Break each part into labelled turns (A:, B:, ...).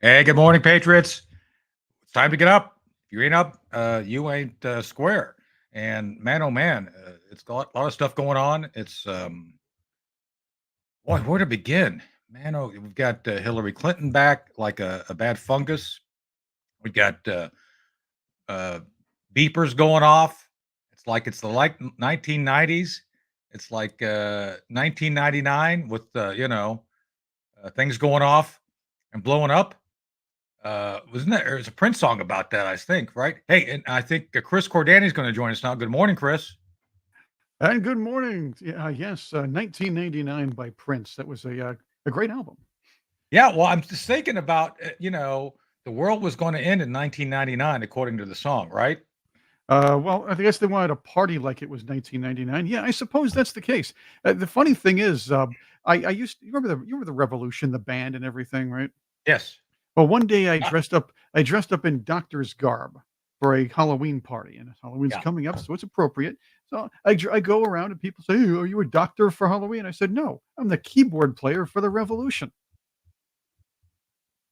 A: Hey, good morning, Patriots. It's time to get up. If you ain't up, you ain't square. And man, oh man, it's got a lot of stuff going on. Boy, where to begin? Man, oh, we've got Hillary Clinton back like a bad fungus. We've got uh, beepers going off. It's the 1990s. It's like 1999 with things going off and blowing up. Wasn't there? There's a Prince song about that, I think, right? Hey, and I think Chris Cordani is going to join us now. Good morning, Chris.
B: And good morning. Yeah, yes, 1999 by Prince. That was a great album.
A: Yeah, well, I'm just thinking about the world was going to end in 1999, according to the song, right?
B: Well, I guess they wanted to party like it was 1999. Yeah, I suppose that's the case. The funny thing is, I used you remember the Revolution, the band, and everything, right?
A: Yes.
B: Well, one day
A: Uh,
B: I dressed up in doctor's garb for a Halloween party, and Halloween's
A: yeah.
B: coming up, so it's appropriate. So I go around and people say, "Hey, are you a doctor for Halloween?" I said, "No, I'm the keyboard player for the Revolution,"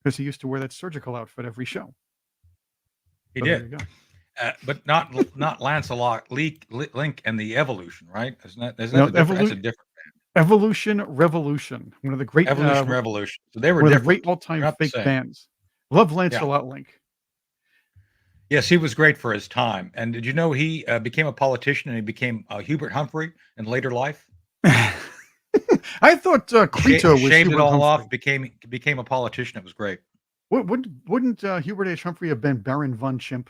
B: because he used to wear that surgical outfit every show.
A: He
B: So there
A: did,
B: you go.
A: but not Lancelot, Link, and the Evolution, right? Isn't
B: You
A: that
B: know,
A: a different? That's a different
B: Evolution Revolution,
A: Evolution Revolution. So they were
B: one of the great
A: different.
B: all-time
A: They're not the
B: fake
A: same.
B: bands. Love
A: Yeah.
B: Lancelot Link.
A: Yes, he was great for his time. And did you know he became a politician and he became Hubert Humphrey in later life?
B: I thought, Crito was
A: Shaved it
B: Hubert
A: all off,
B: Humphrey.
A: became a politician. It was great.
B: Wouldn't, Hubert H. Humphrey have been Baron von Chimp?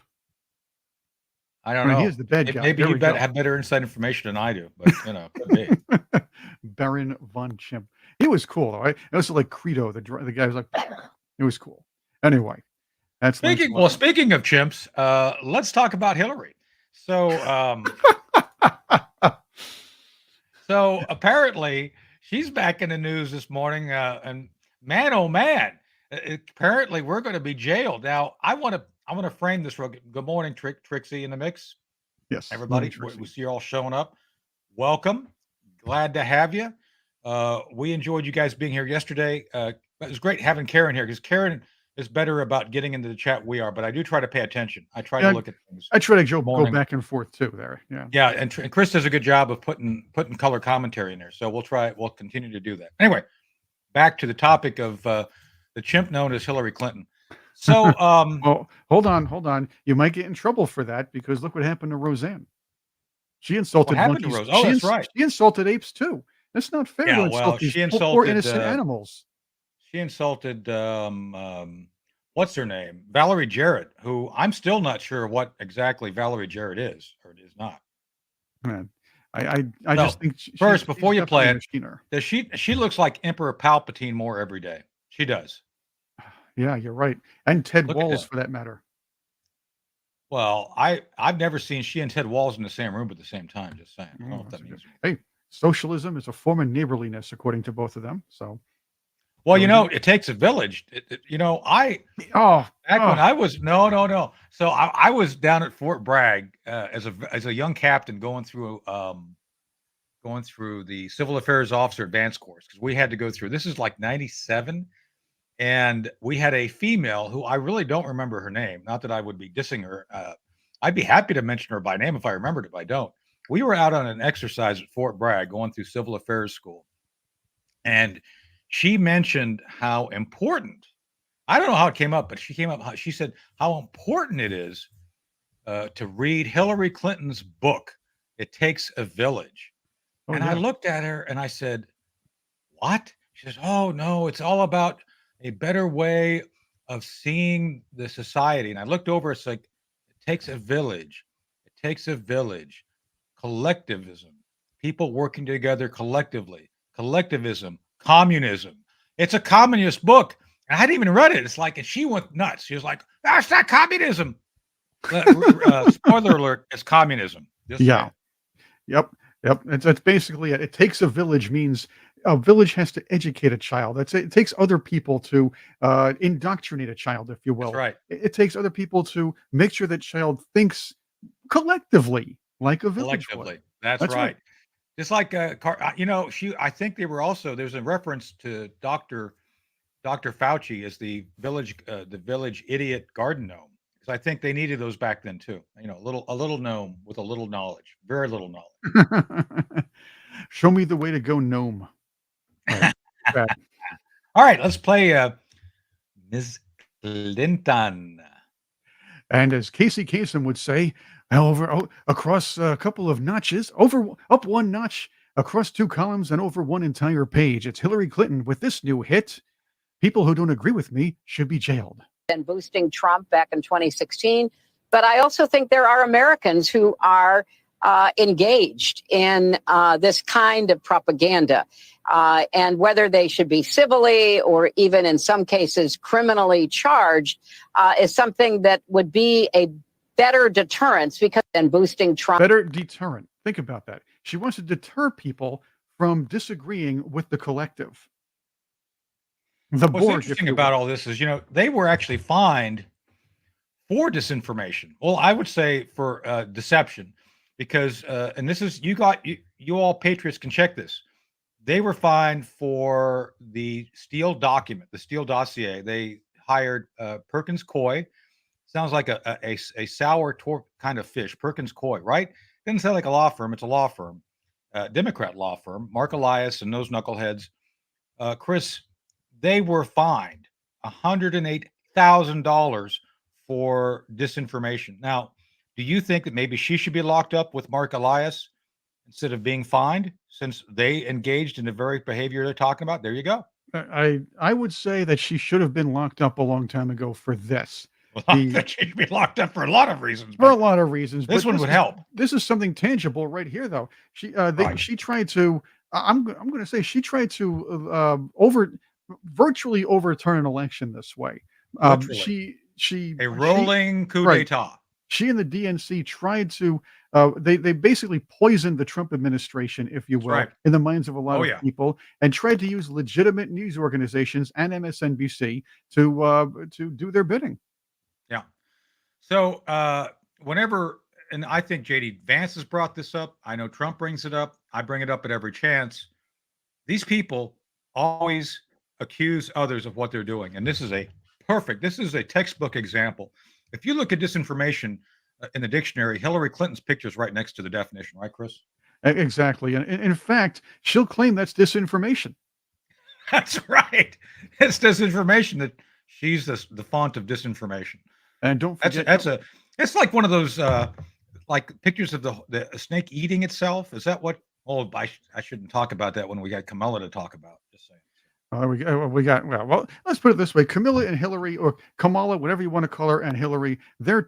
A: I don't
B: I mean, he
A: know.
B: is the bad guy.
A: Maybe
B: There
A: you
B: we go.
A: have better inside information than I do, but could be.
B: Baron von Chimp. He was cool, though, right? It was like Crito, the guy was like, it was cool. Anyway, that's Lancelot Link.
A: Speaking of chimps, let's talk about Hillary. So, so apparently she's back in the news this morning, and man, oh man, apparently we're going to be jailed. Now, I want to frame this real good. Good morning, Trixie in the mix.
B: Yes, morning,
A: Everybody, we
B: Trixie.
A: see you all showing up. Welcome. Glad to have you. We enjoyed you guys being here yesterday. It was great having Karen here because Karen is better about getting into the chat we are, but I do try to pay attention. I try to
B: Yeah,
A: look at things.
B: I try to
A: Good
B: go
A: morning.
B: back and forth too there, yeah.
A: Yeah, and Chris does a good job of putting color commentary in there. So we'll continue to do that. Anyway, back to the topic of the chimp known as Hillary Clinton. So
B: Well, hold on. You might get in trouble for that because look what happened to Roseanne. She
A: what
B: insulted
A: happened to
B: monkeys.
A: Rose? Oh, that's right.
B: She insulted apes too. It's not fair to
A: Yeah,
B: insult
A: well,
B: these poor innocent animals.
A: she insulted what's her name? Valerie Jarrett, who I'm still not sure what exactly Valerie Jarrett is or is not.
B: Man, I
A: So
B: just think
A: first,
B: she's
A: before you
B: definitely
A: play
B: a
A: it,
B: machiner.
A: does she looks like Emperor Palpatine more every day. She does.
B: Yeah, you're right. And Ted
A: Look at
B: Walls
A: him.
B: for that matter.
A: Well, I've never seen she and Ted Walls in the same room at the same time. Just saying. I don't know
B: Oh,
A: what
B: that's
A: that
B: a good.
A: means.
B: Hey, socialism is a form of neighborliness according to both of them. So
A: Well,
B: there we go.
A: it takes a village. I
B: Oh,
A: back when
B: oh,
A: I was no. So I was down at Fort Bragg as a young captain going through the civil affairs officer advanced course because we had to go through. This is like '97, and we had a female who I really don't remember her name. Not that I would be dissing her. I'd be happy to mention her by name if I remembered it, but I don't. We were out on an exercise at Fort Bragg going through civil affairs school, and she mentioned how important. I don't know how it came up, but she came up. She said how important it is to read Hillary Clinton's book. It takes a village.
B: oh
A: And I
B: yeah.
A: looked at her and I said, "What?" She says, "Oh no, it's all about a better way of seeing the society." And I looked over. It's like it takes a village. It takes a village. Collectivism. People working together collectively. Collectivism. Communism. It's a communist book. I hadn't even read it. It's like, and she went nuts. She was like, "That's not communism." Spoiler alert: it's communism. Just
B: Yeah.
A: saying.
B: Yep. Yep. That's basically it. It takes a village means a village has to educate a child. That's it. It takes other people to indoctrinate a child, if you
A: That's
B: will.
A: right.
B: It takes other people to make sure that child thinks collectively like a village would.
A: Collectively. That's
B: That's right.
A: right. Just like, she I think they were also there's a reference to Dr. Dr. Fauci as the village idiot garden gnome, because I think they needed those back then too. A little gnome with a little knowledge, very little knowledge.
B: Show me the way to go, gnome. All right. Bad.
A: All right, let's play Ms. Clinton.
B: And as Casey Kasem would say, across a couple of notches, up one notch, across two columns, and over one entire page. It's Hillary Clinton with this new hit. People who don't agree with me should be jailed.
C: And boosting Trump back in 2016. But I also think there are Americans who are engaged in this kind of propaganda. And whether they should be civilly or even in some cases criminally charged is something that would be a better deterrence because then boosting Trump.
B: Better deterrent. Think about that. She wants to deter people from disagreeing with the collective. The
A: What's
B: board,
A: interesting about all this is, they were actually fined for disinformation. Well, I would say for deception, because and this is you all patriots can check this. They were fined for the Steele document, the Steele dossier. They hired Perkins Coie. Sounds like a sour kind of fish, Perkins Coie, right? Doesn't sound like a law firm. It's a law firm, Democrat law firm. Mark Elias and those knuckleheads. Chris, they were fined $108,000 for disinformation. Now, do you think that maybe she should be locked up with Mark Elias instead of being fined, since they engaged in the very behavior they're talking about? There you go.
B: I would say that she should have been locked up a long time ago for this.
A: Well, I think she should be locked up for a lot of reasons.
B: For a lot of reasons.
A: This one would help.
B: This is something tangible right here, though. She
A: Right.
B: she tried to. I'm going to say she tried to virtually overturn an election this way.
A: Literally.
B: She
A: A rolling coup
B: right.
A: d'etat.
B: She and the DNC tried to. They basically poisoned the Trump administration, if you will,
A: right.
B: in the minds of a lot
A: Oh,
B: of people, and tried to use legitimate news organizations and MSNBC to do their bidding.
A: Yeah. So whenever, and I think JD Vance has brought this up. I know Trump brings it up. I bring it up at every chance. These people always accuse others of what they're doing. And this is a textbook example. If you look at disinformation in the dictionary, Hillary Clinton's picture is right next to the definition, right, Chris?
B: Exactly. And in fact, she'll claim that's disinformation.
A: That's right. It's disinformation that she's the font of disinformation.
B: And don't forget,
A: it's like one of those like pictures of the snake eating itself. Is that what? Oh, I shouldn't talk about that when we got Kamala to talk about. Just saying.
B: Well, let's put it this way: Camilla and Hillary, or Kamala, whatever you want to call her, and Hillary, they're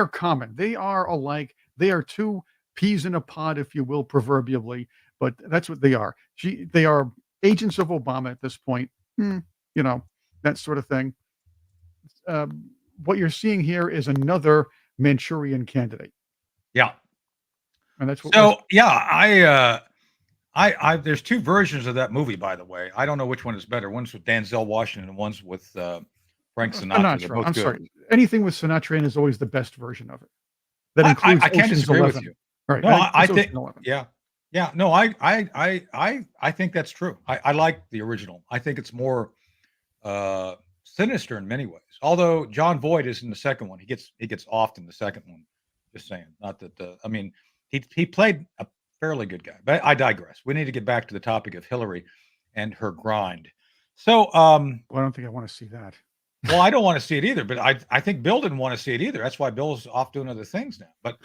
B: common. They are alike. They are two peas in a pod, if you will, proverbially. But that's what they are. They are agents of Obama at this point. That sort of thing. What you're seeing here is another Manchurian candidate.
A: Yeah.
B: And that's what.
A: So yeah, I there's two versions of that movie, by the way. I don't know which one is better. One's with Denzel Washington, and one's with Frank Sinatra. They're both
B: I'm
A: good.
B: sorry. Anything with Sinatra in is always the best version of it. That includes
A: I can't
B: Ocean's
A: disagree
B: 11.
A: with you.
B: Right.
A: No, I think yeah. No, I think that's true. I like the original. I think it's more sinister in many ways. Although John Voight is in the second one. He gets off in the second one. Just saying. Not that I mean, he played a fairly good guy. But I digress. We need to get back to the topic of Hillary and her grind. So
B: well, I don't think I want to see that.
A: Well, I don't want to see it either, but I think Bill didn't want to see it either. That's why Bill's off doing other things now. But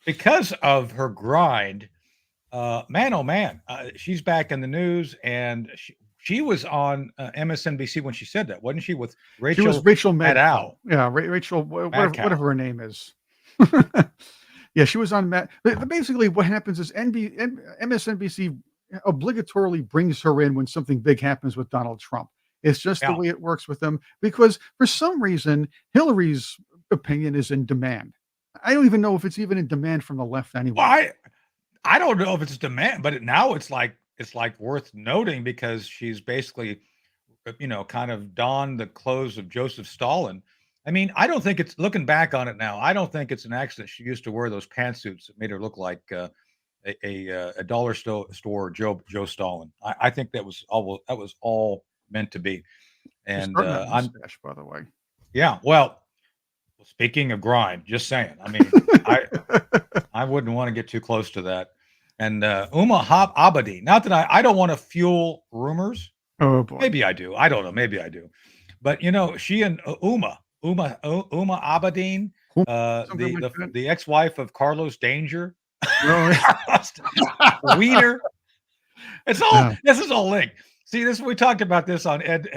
A: because of her grind, man, oh man, she's back in the news, and she was on MSNBC when she said that, wasn't she? With Rachel.
B: She was Rachel
A: Maddow.
B: Yeah, Rachel, whatever her name is. Yeah, she was on Matt. Basically, what happens is MSNBC obligatorily brings her in when something big happens with Donald Trump. It's just the way it works with them, because for some reason, Hillary's opinion is in demand. I don't even know if it's even in demand from the left anyway.
A: Well, I don't know if it's demand, but now it's like worth noting, because she's basically, kind of donned the clothes of Joseph Stalin. I mean, I don't think looking back on it now, I don't think it's an accident she used to wear those pantsuits that made her look like a dollar store Joe Stalin. I think that was all meant to be.
B: You're
A: And
B: starting that
A: I'm
B: mustache, by the way.
A: yeah. Well, speaking of grind, just saying. I mean, I wouldn't want to get too close to that. And Uma Abadi. Not that I don't want to fuel rumors.
B: Oh boy.
A: Maybe I do. I don't know. Maybe I do. But she and Uma Abedin,
B: Something like that.
A: the ex-wife of Carlos Danger,
B: Oh,
A: Wiener. It's all.
B: Yeah.
A: This is all linked. See, we talked about this on Ed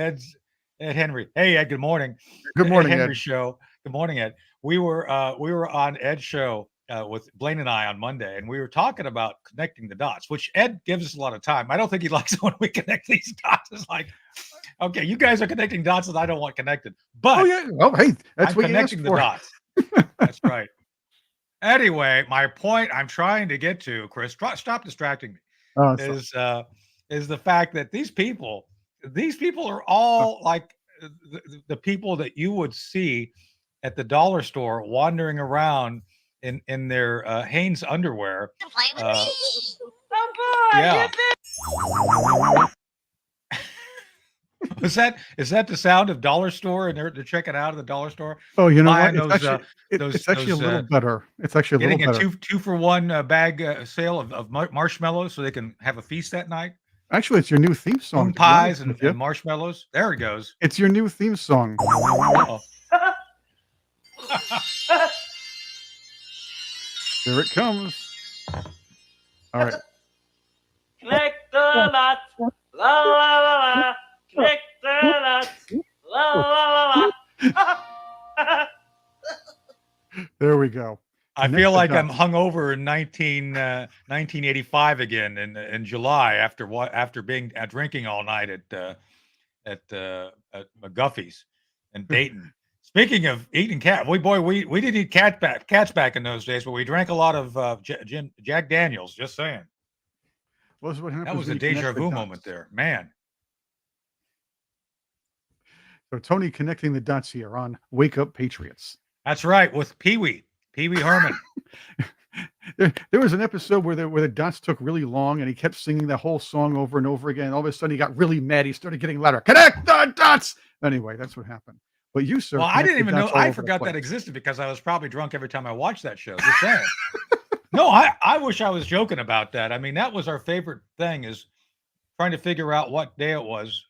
A: Henry. Hey Ed, good morning.
B: Good morning,
A: Ed Henry
B: Ed.
A: show. Good morning, Ed. We were on Ed's show with Blaine and I on Monday, and we were talking about connecting the dots, which Ed gives us a lot of time. I don't think he likes it when we connect these dots. It's like, okay, you guys are connecting dots that I don't want connected, but
B: hey, that's
A: I'm
B: what
A: connecting the dots. That's right. Anyway, my point I'm trying to get to, Chris, stop distracting me, is the fact that these people are all like the people that you would see at the dollar store wandering around in their Hanes underwear. Yeah. Is that the sound of dollar store, and they're checking out of the dollar store?
B: Oh, you know what?
A: It's
B: actually a little better. It's actually a little better.
A: Getting a two for one bag sale of marshmallows so they can have a feast that night.
B: Actually, it's your new theme song.
A: Moon pies and marshmallows. There it goes.
B: It's your new theme song. Here it comes. All right.
D: Connect the dots. La la la la. Connect the dots. La la la la.
B: There we go.
A: I feel like I'm hungover in 1985 again in July after being drinking all night at McGuffey's in Dayton. Speaking of eating cat, we didn't eat cats back in those days, but we drank a lot of Jack Daniels. Just saying. That was a deja vu moment there, man.
B: So Tony connecting the dots here on Wake Up Patriots.
A: That's right, with Pee Wee Herman.
B: There was an episode where the dots took really long, and he kept singing the whole song over and over again. All of a sudden, he got really mad. He started getting louder. Connect the dots. Anyway, that's what happened. But you, sir.
A: Well, I didn't even know. I forgot that existed because I was probably drunk every time I watched that show. Just saying. No, I wish I was joking about that. I mean, that was our favorite thing, is trying to figure out what day it was.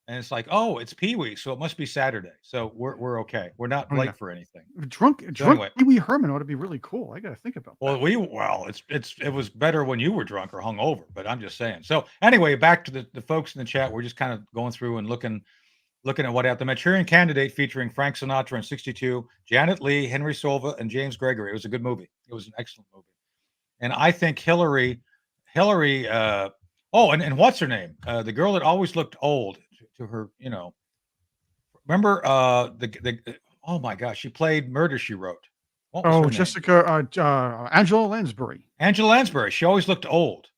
A: And it's like, oh, it's Pee Wee, so it must be Saturday. So we're okay. We're not late for anything.
B: Drunk anyway. Pee Wee Herman ought to be really cool. I got to think about that.
A: It was better when you were drunk or hungover, but I'm just saying. So anyway, back to the folks in the chat. We're just kind of going through and looking at what happened. The Manchurian Candidate, featuring Frank Sinatra in '62, Janet Leigh, Henry Silva, and James Gregory. It was a good movie. It was an excellent movie. And I think Hillary. And what's her name? The girl that always looked old. To her, remember oh my gosh, she played Murder, She Wrote.
B: Jessica, Angela Lansbury.
A: Angela Lansbury. She always looked old,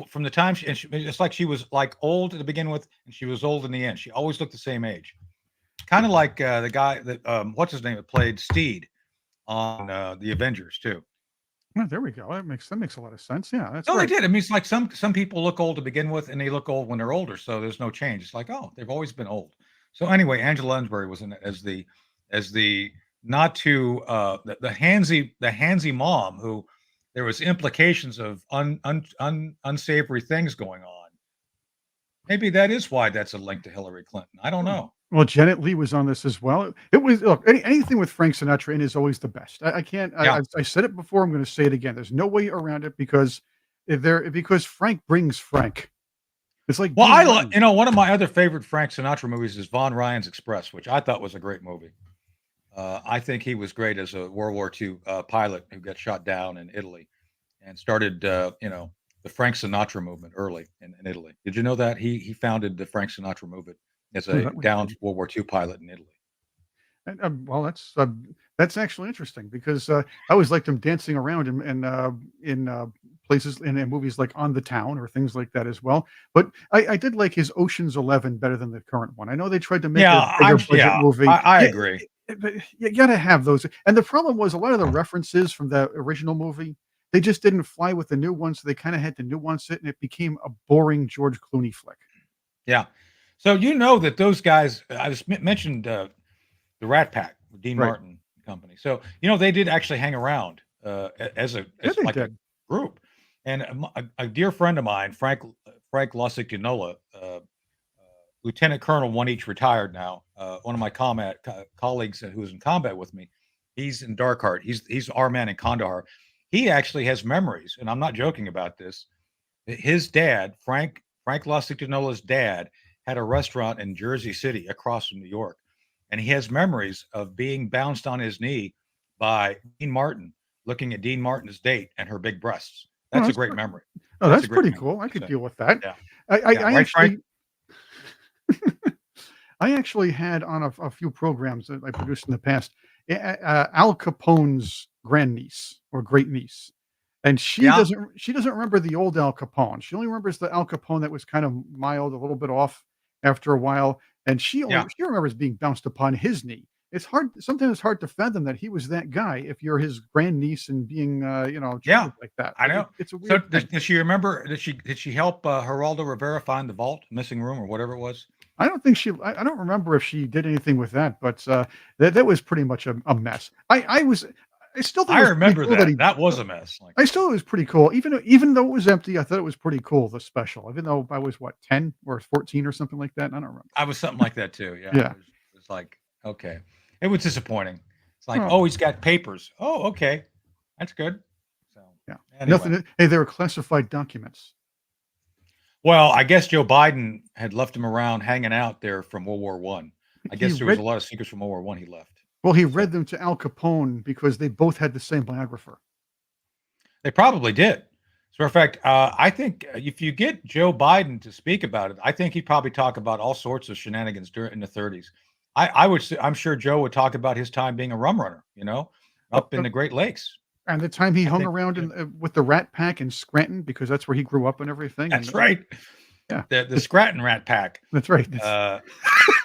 A: from the time it's like she was like old to begin with, and she was old in the end. She always looked the same age. Kind of like the guy that what's his name that played Steed on the Avengers too.
B: Oh, there we go. That makes a lot of sense. Yeah, that's
A: they did. I mean, it's like some people look old to begin with, and they look old when they're older. So there's no change. It's like, oh, they've always been old. So anyway, Angela Lansbury was in it as the not too the handsy mom who there was implications of unsavory things going on. Maybe that is why that's a link to Hillary Clinton. I don't know.
B: Well, Janet Leigh was on this as well. It was anything with Frank Sinatra in is always the best. I can't. I said it before. I'm going to say it again. There's no way around it because Frank brings Frank. It's like
A: one of my other favorite Frank Sinatra movies is Von Ryan's Express, which I thought was a great movie. I think he was great as a World War II pilot who got shot down in Italy and started the Frank Sinatra movement early in Italy. Did you know that he founded the Frank Sinatra movement as a downed World War II pilot in Italy?
B: And, well, that's actually interesting because I always liked him dancing around in places in movies like On the Town or things like that as well. But I did like his Ocean's 11 better than the current one. I know they tried to make a bigger budget movie.
A: I agree.
B: But you got to have those. And the problem was a lot of the references from the original movie, they just didn't fly with the new one, so they kind of had to nuance it, and it became a boring George Clooney flick.
A: Yeah. So you know that those guys, I just mentioned the Rat Pack, Dean
B: Right.
A: Martin company. So you know they did actually hang around as
B: they
A: like a
B: did.
A: group, and a dear friend of mine, Frank Lusick Lieutenant Colonel, one each retired now. One of my colleagues who was in combat with me, he's in Darkheart. He's our man in Kandahar. He actually has memories, and I'm not joking about this. His dad, Frank Lusick dad, had a restaurant in Jersey City across from New York, and he has memories of being bounced on his knee by Dean Martin, looking at Dean Martin's date and her big breasts.
B: Oh,
A: That's a great memory.
B: Oh,
A: That's
B: that's
A: a great
B: pretty
A: memory.
B: cool. I could
A: So,
B: deal with that.
A: yeah.
B: I
A: Yeah, right, Frank?
B: actually I actually had on a few programs that I produced in the past, Al Capone's grandniece or great niece, and
A: Yeah,
B: she doesn't remember the old Al Capone. She only remembers the Al Capone that was kind of mild, a little bit off after a while, and
A: yeah.
B: she remembers being bounced upon his knee. Sometimes it's hard to fathom that he was that guy if you're his grandniece and being
A: Yeah,
B: treated like that.
A: I know.
B: It's a
A: So
B: weird thing.
A: does she remember? Did she help Geraldo Rivera find the vault, missing room, or whatever it was?
B: I don't think I don't remember if she did anything with that, but that was pretty much a mess. I still think
A: I
B: it was pretty
A: remember
B: cool that
A: that. That was a mess. Like,
B: I still thought it was pretty cool. Even though it was empty, I thought it was pretty cool, the special. Even though I was what, 10 or 14 or something like that. I don't remember.
A: I was something like that too. Yeah,
B: Yeah.
A: it was like okay. It was disappointing. It's like,
B: Oh,
A: oh, he's got papers. Oh, okay, that's good. So
B: yeah.
A: anyway,
B: Nothing. Hey, they were classified documents.
A: well, I guess Joe Biden had left him around hanging out there from World War One. I
B: He
A: guess there was
B: read
A: a lot of secrets from World War One he left.
B: Well, he
A: So
B: read them to Al Capone because they both had the same biographer.
A: they probably did. As a matter of fact, I think if you get Joe Biden to speak about it, I think he'd probably talk about all sorts of shenanigans in the 30s. I'm sure Joe would talk about his time being a rum runner,
B: Oh,
A: up in the Great Lakes.
B: and the time he
A: I
B: hung
A: think
B: around with the Rat Pack in Scranton because that's where he grew up and everything.
A: that's
B: And
A: right.
B: yeah,
A: The Scranton Rat Pack.
B: that's right.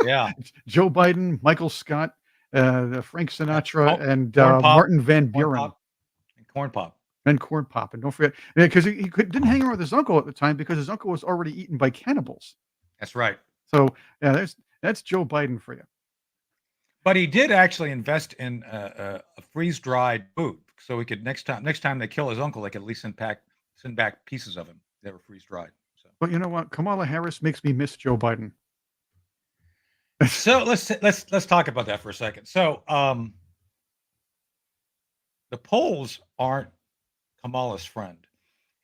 A: Yeah.
B: It's Joe Biden, Michael Scott, Frank Sinatra, and
A: Corn Pop,
B: Martin Van
A: Corn
B: Buren
A: Pop, and Corn Pop.
B: and Corn Pop. And don't forget, because didn't hang around with his uncle at the time because his uncle was already eaten by cannibals.
A: That's right.
B: So yeah, that's Joe Biden for you.
A: But he did actually invest in a freeze-dried food, so he could next time they kill his uncle, they could at least send back pieces of him that were freeze-dried. So,
B: But you know what? Kamala Harris makes me miss Joe Biden.
A: so let's talk about that for a second. So the polls aren't Kamala's friend,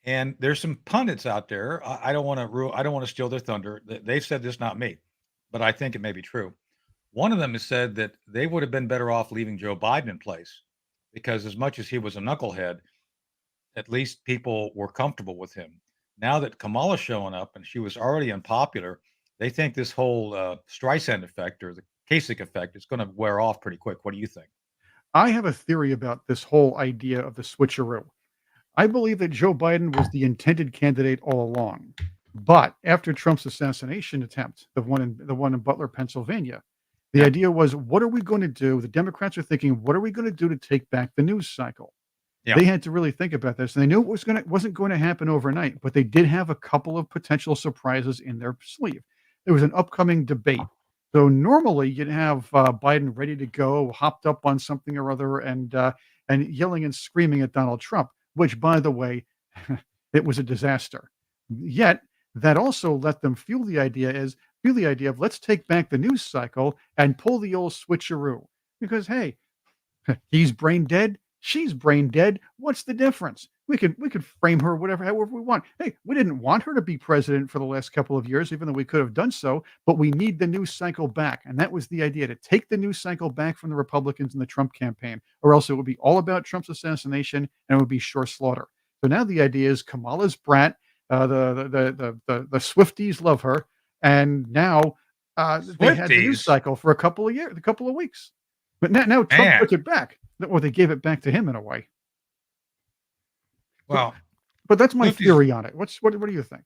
A: and there's some pundits out there. I don't want to steal their thunder. They've said this, not me, but I think it may be true. One of them has said that they would have been better off leaving Joe Biden in place because as much as he was a knucklehead, at least people were comfortable with him. Now that Kamala's showing up and she was already unpopular, they think this whole Streisand effect or the Kasich effect is going to wear off pretty quick. What do you think?
B: I have a theory about this whole idea of the switcheroo. I believe that Joe Biden was the intended candidate all along. But after Trump's assassination attempt, the one in Butler, Pennsylvania, the idea was, what are we going to do? The Democrats are thinking, what are we going to do to take back the news cycle?
A: Yeah.
B: They had to really think about this, and they knew it wasn't going to happen overnight, but they did have a couple of potential surprises in their sleeve. There was an upcoming debate. So normally you'd have Biden ready to go, hopped up on something or other, and yelling and screaming at Donald Trump, which, by the way, it was a disaster. Yet that also let them feel the idea of let's take back the news cycle and pull the old switcheroo. Because hey, he's brain dead, she's brain dead. What's the difference? We could frame her however we want. Hey, we didn't want her to be president for the last couple of years, even though we could have done so, but we need the news cycle back. And that was the idea, to take the news cycle back from the Republicans in the Trump campaign, or else it would be all about Trump's assassination and it would be sure slaughter. So now the idea is Kamala's brat, the Swifties love her, and now they had the news cycle for a couple of weeks. But now Trump took it back, or they gave it back to him in a way.
A: Well,
B: but that's my theory on it. What do you think?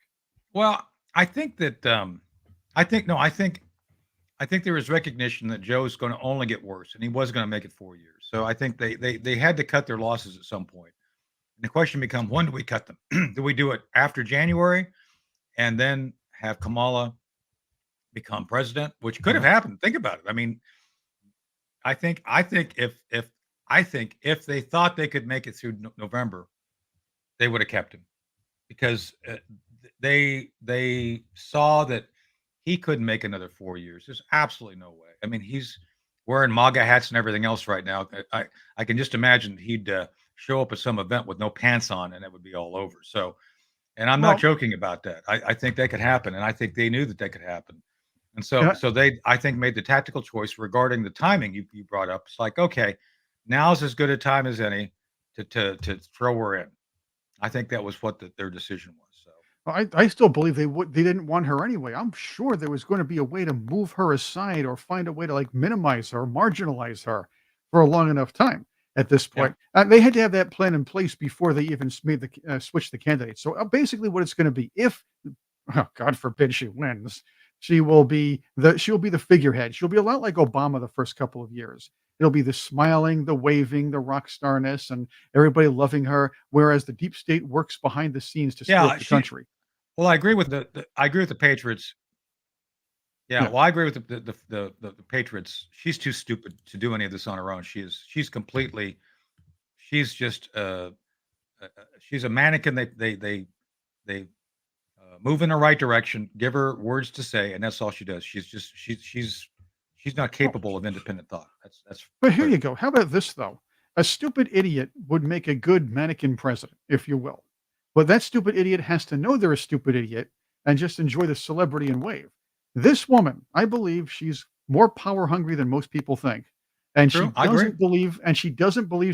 A: Well, I think that I think there is recognition that Joe's going to only get worse, and he was going to make it 4 years. So I think they had to cut their losses at some point. And the question becomes, when do we cut them? Do we do it after January and then have Kamala become president, which could have happened? Think about it. I mean, I think if they thought they could make it through November, they would have kept him because they saw that he couldn't make another 4 years. There's absolutely no way. I mean, he's wearing MAGA hats and everything else right now. I can just imagine he'd show up at some event with no pants on, and it would be all over. So, and I'm not joking about that. I think that could happen, and I think they knew that could happen. And so they, I think, made the tactical choice regarding the timing you brought up. It's like, okay, now's as good a time as any to throw her in. I think that was what their decision was. So
B: I still believe they didn't want her anyway. I'm sure there was going to be a way to move her aside or find a way to like minimize her, marginalize her for a long enough time at this point. They had to have that plan in place before they even made the switch the candidates. So basically what it's going to be, if God forbid she wins, she'll be the figurehead. She'll be a lot like Obama the first couple of years. It'll be the smiling, the waving, the rock starness, and everybody loving her. Whereas the deep state works behind the scenes to split the country.
A: Well, I agree with the Patriots. Yeah, well, I agree with the Patriots. She's too stupid to do any of this on her own. She's just she's a mannequin. They move in the right direction, give her words to say, and that's all she does. She's not capable of independent thought. That's.
B: But here you go. How about this though? A stupid idiot would make a good mannequin president, if you will. But that stupid idiot has to know they're a stupid idiot and just enjoy the celebrity and wave. This woman, I believe she's more power hungry than most people think. And she doesn't believe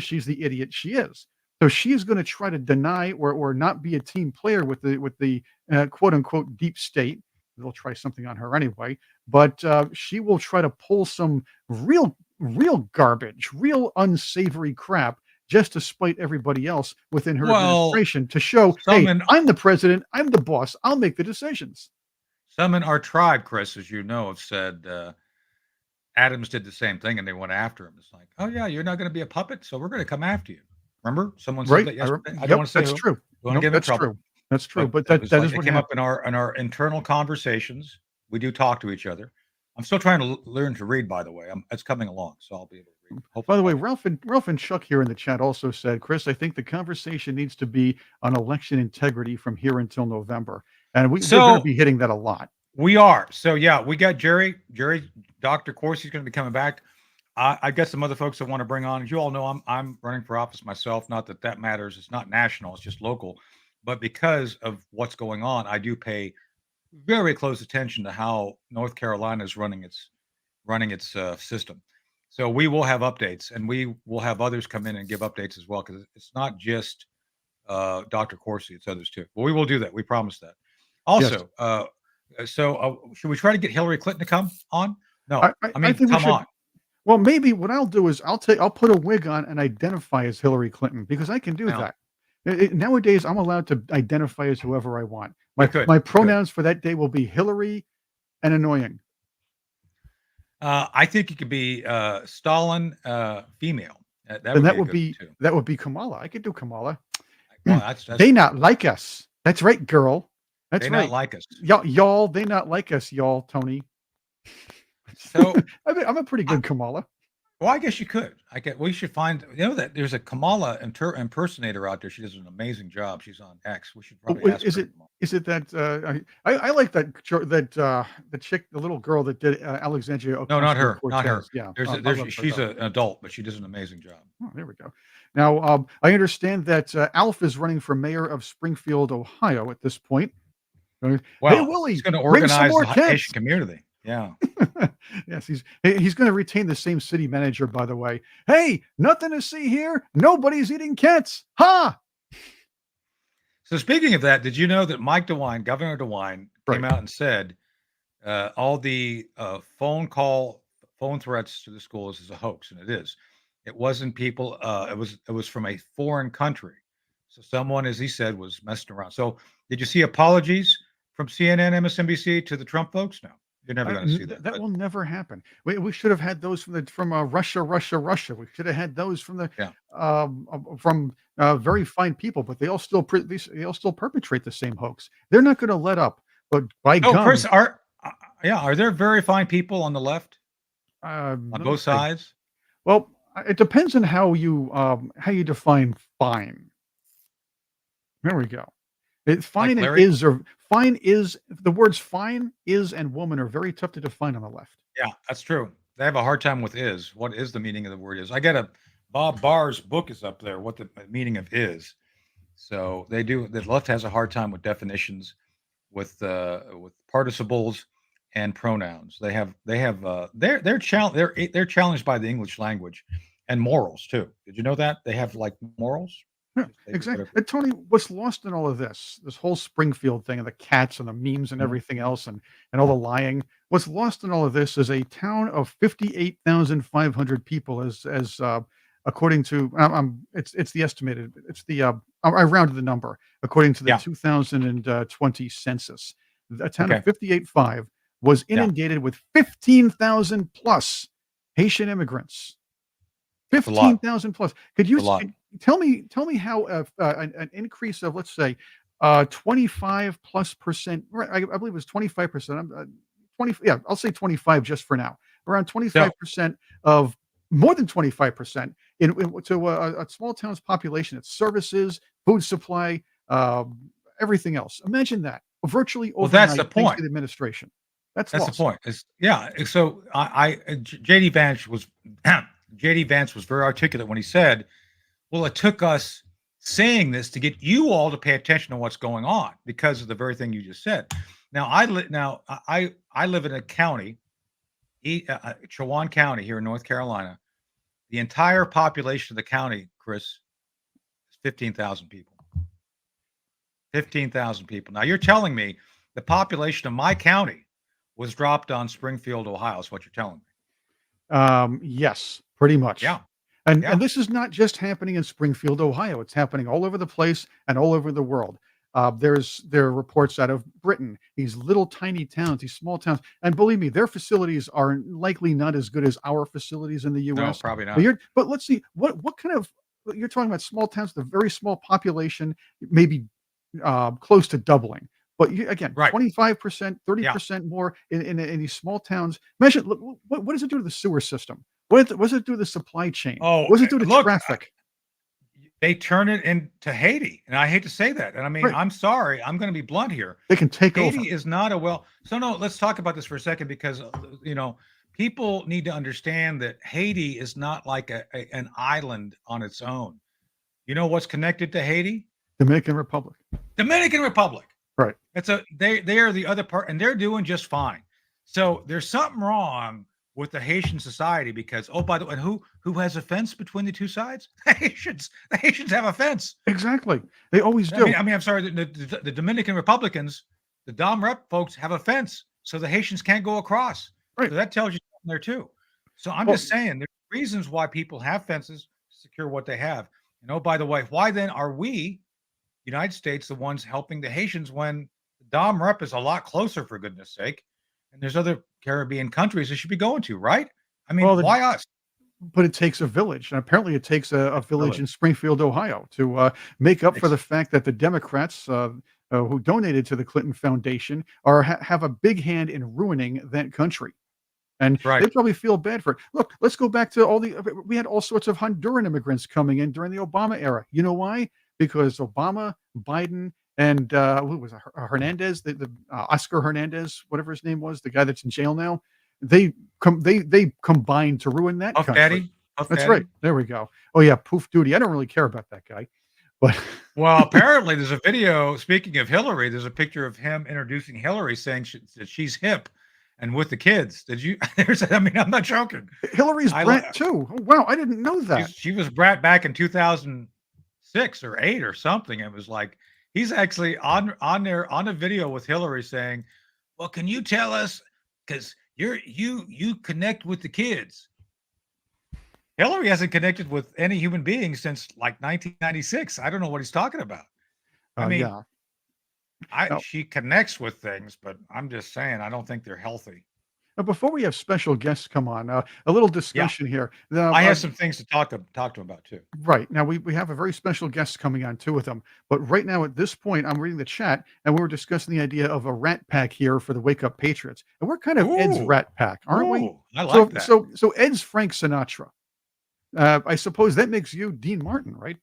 B: she's the idiot she is. So she is going to try to deny or not be a team player with the quote unquote deep state. They'll try something on her anyway, but she will try to pull some real garbage, real unsavory crap just to spite everybody else within her administration to show, hey, I'm the president, I'm the boss, I'll make the decisions.
A: Some in our tribe, Chris, as you know, have said Adams did the same thing and they went after him. It's like, oh yeah, you're not going to be a puppet, so we're going to come after you. Remember? Someone said that yesterday. I don't want to say
B: that's true.
A: That's true.
B: That's true. But that is what
A: came up in our internal conversations. We do talk to each other. I'm still trying to learn to read, by the way. It's coming along, so I'll be able to read. Hopefully.
B: By the way, Ralph and Chuck here in the chat also said, Chris, I think the conversation needs to be on election integrity from here until November. And we're going to be hitting that a lot.
A: We are. So yeah, we got Jerry, Dr. Corsi's going to be coming back. I got some other folks that want to bring on. As you all know, I'm running for office myself. Not that matters. It's not national. It's just local. But because of what's going on, I do pay very close attention to how North Carolina is running its system. So we will have updates, and we will have others come in and give updates as well, because it's not just Dr. Corsi; it's others too. But we will do that. We promise that. Also, should we try to get Hillary Clinton to come on? No, I think come on.
B: Well, maybe what I'll do is I'll put a wig on and identify as Hillary Clinton, because I can do that. Nowadays, I'm allowed to identify as whoever I want. My pronouns for that day will be Hillary and annoying.
A: I think it could be Stalin female.
B: That would be Kamala. I could do Kamala.
A: Well, that's
B: they not like us. That's right, girl. That's
A: they
B: right.
A: Not like us.
B: Y'all, they not like us, y'all, Tony.
A: So
B: I'm a pretty good Kamala.
A: Well, I guess you could. We should find, that there's a Kamala impersonator out there. She does an amazing job. She's on X. We should probably ask her.
B: Is it that I like that the chick, the little girl that did Alexandria Ocasio-Cortez.
A: No, not her. Not her.
B: Yeah.
A: She's an adult, but she does an amazing job.
B: Oh, there we go. Now, I understand that Alf is running for mayor of Springfield, Ohio at this point.
A: Well,
B: hey, Willie,
A: he's going to organize the Haitian community. Yeah.
B: Yes, he's going to retain the same city manager, by the way. Hey, nothing to see here. Nobody's eating cats. Ha!
A: So speaking of that, did you know that Mike DeWine, Governor DeWine, came out and said all the phone threats to the schools is a hoax, and it is. It wasn't people. It was from a foreign country. So someone, as he said, was messing around. So did you see apologies from CNN, MSNBC to the Trump folks? No. You're never going to see that.
B: That
A: But
B: will never happen. We should have had those from Russia. We should have had those from the
A: yeah.
B: from very fine people, but they all still they all still perpetrate the same hoax. They're not going to let up. But by
A: Oh, Chris,
B: gum,
A: are there very fine people on the left on
B: let me
A: both
B: see.
A: sides?
B: Well, it depends on how you define fine. There we go.
A: Like
B: Fine and
A: Larry?
B: is or fine is the words fine, is, and woman are very tough to define on the left.
A: Yeah, that's true. They have a hard time with is. What is the meaning of the word is? I got a Bob Barr's book is up there, what the meaning of is. So they do. The left has a hard time with definitions, with participles and pronouns. They're challenged by the English language and morals too. Did you know that they have like morals?
B: Yeah, exactly. And Tony, what's lost in all of this whole Springfield thing and the cats and the memes and
A: Mhm.
B: everything else and all the lying, what's lost in all of this is a town of 58,500 people according to, it's the estimated, I rounded the number according to the
A: Yeah.
B: 2020 census. A town
A: Okay.
B: of 58.5 was
A: Yeah.
B: inundated with 15,000 plus Haitian immigrants.
A: It's a lot.
B: 15,000 plus. Could you
A: It's a lot.
B: tell me how an increase of, let's say, 25 plus percent, right? I believe it was 25%. 20, yeah, I'll say 25 just for now. Around
A: So
B: 25% of more than 25% to a small town's population. It's services, food supply, everything else. Imagine that virtually
A: well, that's the
B: overnight, thanks to
A: point.
B: the administration. That's
A: That's the
B: lost.
A: point. Is yeah. So JD Vance was JD Vance was very articulate when he said, "Well, it took us saying this to get you all to pay attention to what's going on because of the very thing you just said." Now I live in a county, Chowan County here in North Carolina. The entire population of the county, Chris, is 15,000 people. 15,000 people. Now you're telling me the population of my county was dropped on Springfield, Ohio. Is what you're telling me?
B: Yes, pretty much.
A: Yeah,
B: And
A: yeah.
B: this is not just happening in Springfield, Ohio. It's happening all over the place and all over the world. There are reports out of Britain, these little tiny towns, these small towns, and believe me, their facilities are likely not as good as our facilities in the
A: No,
B: U.S.
A: probably
B: But
A: not.
B: but let's see what kind of, you're talking about small towns, the very small population, maybe close to doubling. But again,
A: Right.
B: 25%,
A: Yeah.
B: 30% more in these small towns. Imagine, look, what does it do to the sewer system? What does it do to the supply chain?
A: Oh,
B: What does it do to
A: look,
B: traffic?
A: they turn it into Haiti, and I hate to say that. And I mean,
B: Right.
A: I'm sorry, I'm going to be blunt here.
B: They can take over.
A: Haiti is not a well. So no, let's talk about this for a second because people need to understand that Haiti is not like an island on its own. You know what's connected to Haiti?
B: Dominican Republic.
A: Dominican Republic.
B: Right.
A: They are the other part, and they're doing just fine. So there's something wrong with the Haitian society because by the way, and who has a fence between the two sides? The Haitians. The Haitians have a fence.
B: Exactly. They always do.
A: I mean, I'm sorry. The Dominican Republicans, the Dom Rep folks have a fence, so the Haitians can't go across.
B: Right.
A: So that tells you something there too. So I'm
B: Well-
A: just saying there's reasons why people have fences to secure what they have. By the way, why then are we, United States, the ones helping the Haitians when the Dom Rep is a lot closer, for goodness sake, and there's other Caribbean countries they should be going to, right? I mean, why us?
B: But it takes a village, and apparently it takes a village in Springfield, Ohio, to make up for the fact that the Democrats who donated to the Clinton Foundation have a big hand in ruining that country. And
A: Right.
B: they probably feel bad for it. Look, let's go back to we had all sorts of Honduran immigrants coming in during the Obama era. You know why? Because Obama, Biden, and who was it, Hernandez, the Oscar Hernandez, whatever his name was, the guy that's in jail now, they combined to ruin that
A: Puff
B: country.
A: Daddy. Puff
B: That's
A: Daddy.
B: right. There we go. Oh yeah, Poof Duty. I don't really care about that guy, but
A: Well, apparently there's a video. Speaking of Hillary, there's a picture of him introducing Hillary, saying that she's hip and with the kids. Did you? I mean, I'm not joking.
B: Hillary's brat too. Oh, wow, I didn't know that.
A: She was brat back in 2006 or 8 or something. It was like he's actually on a video with Hillary saying, "Well, can you tell us because you connect with the kids." Hillary hasn't connected with any human being since like 1996. I don't know what he's talking about. I mean,
B: Yeah.
A: she connects with things, but I'm just saying I don't think they're healthy.
B: Before we have special guests come on, a little discussion here.
A: I have some things to talk to them about too.
B: Right. Now we have a very special guest coming on too with them. But right now at this point, I'm reading the chat and we were discussing the idea of a rat pack here for the Wake Up Patriots. And we're kind of Ed's rat pack, aren't we?
A: I like that.
B: So Ed's Frank Sinatra. I suppose that makes you Dean Martin, right?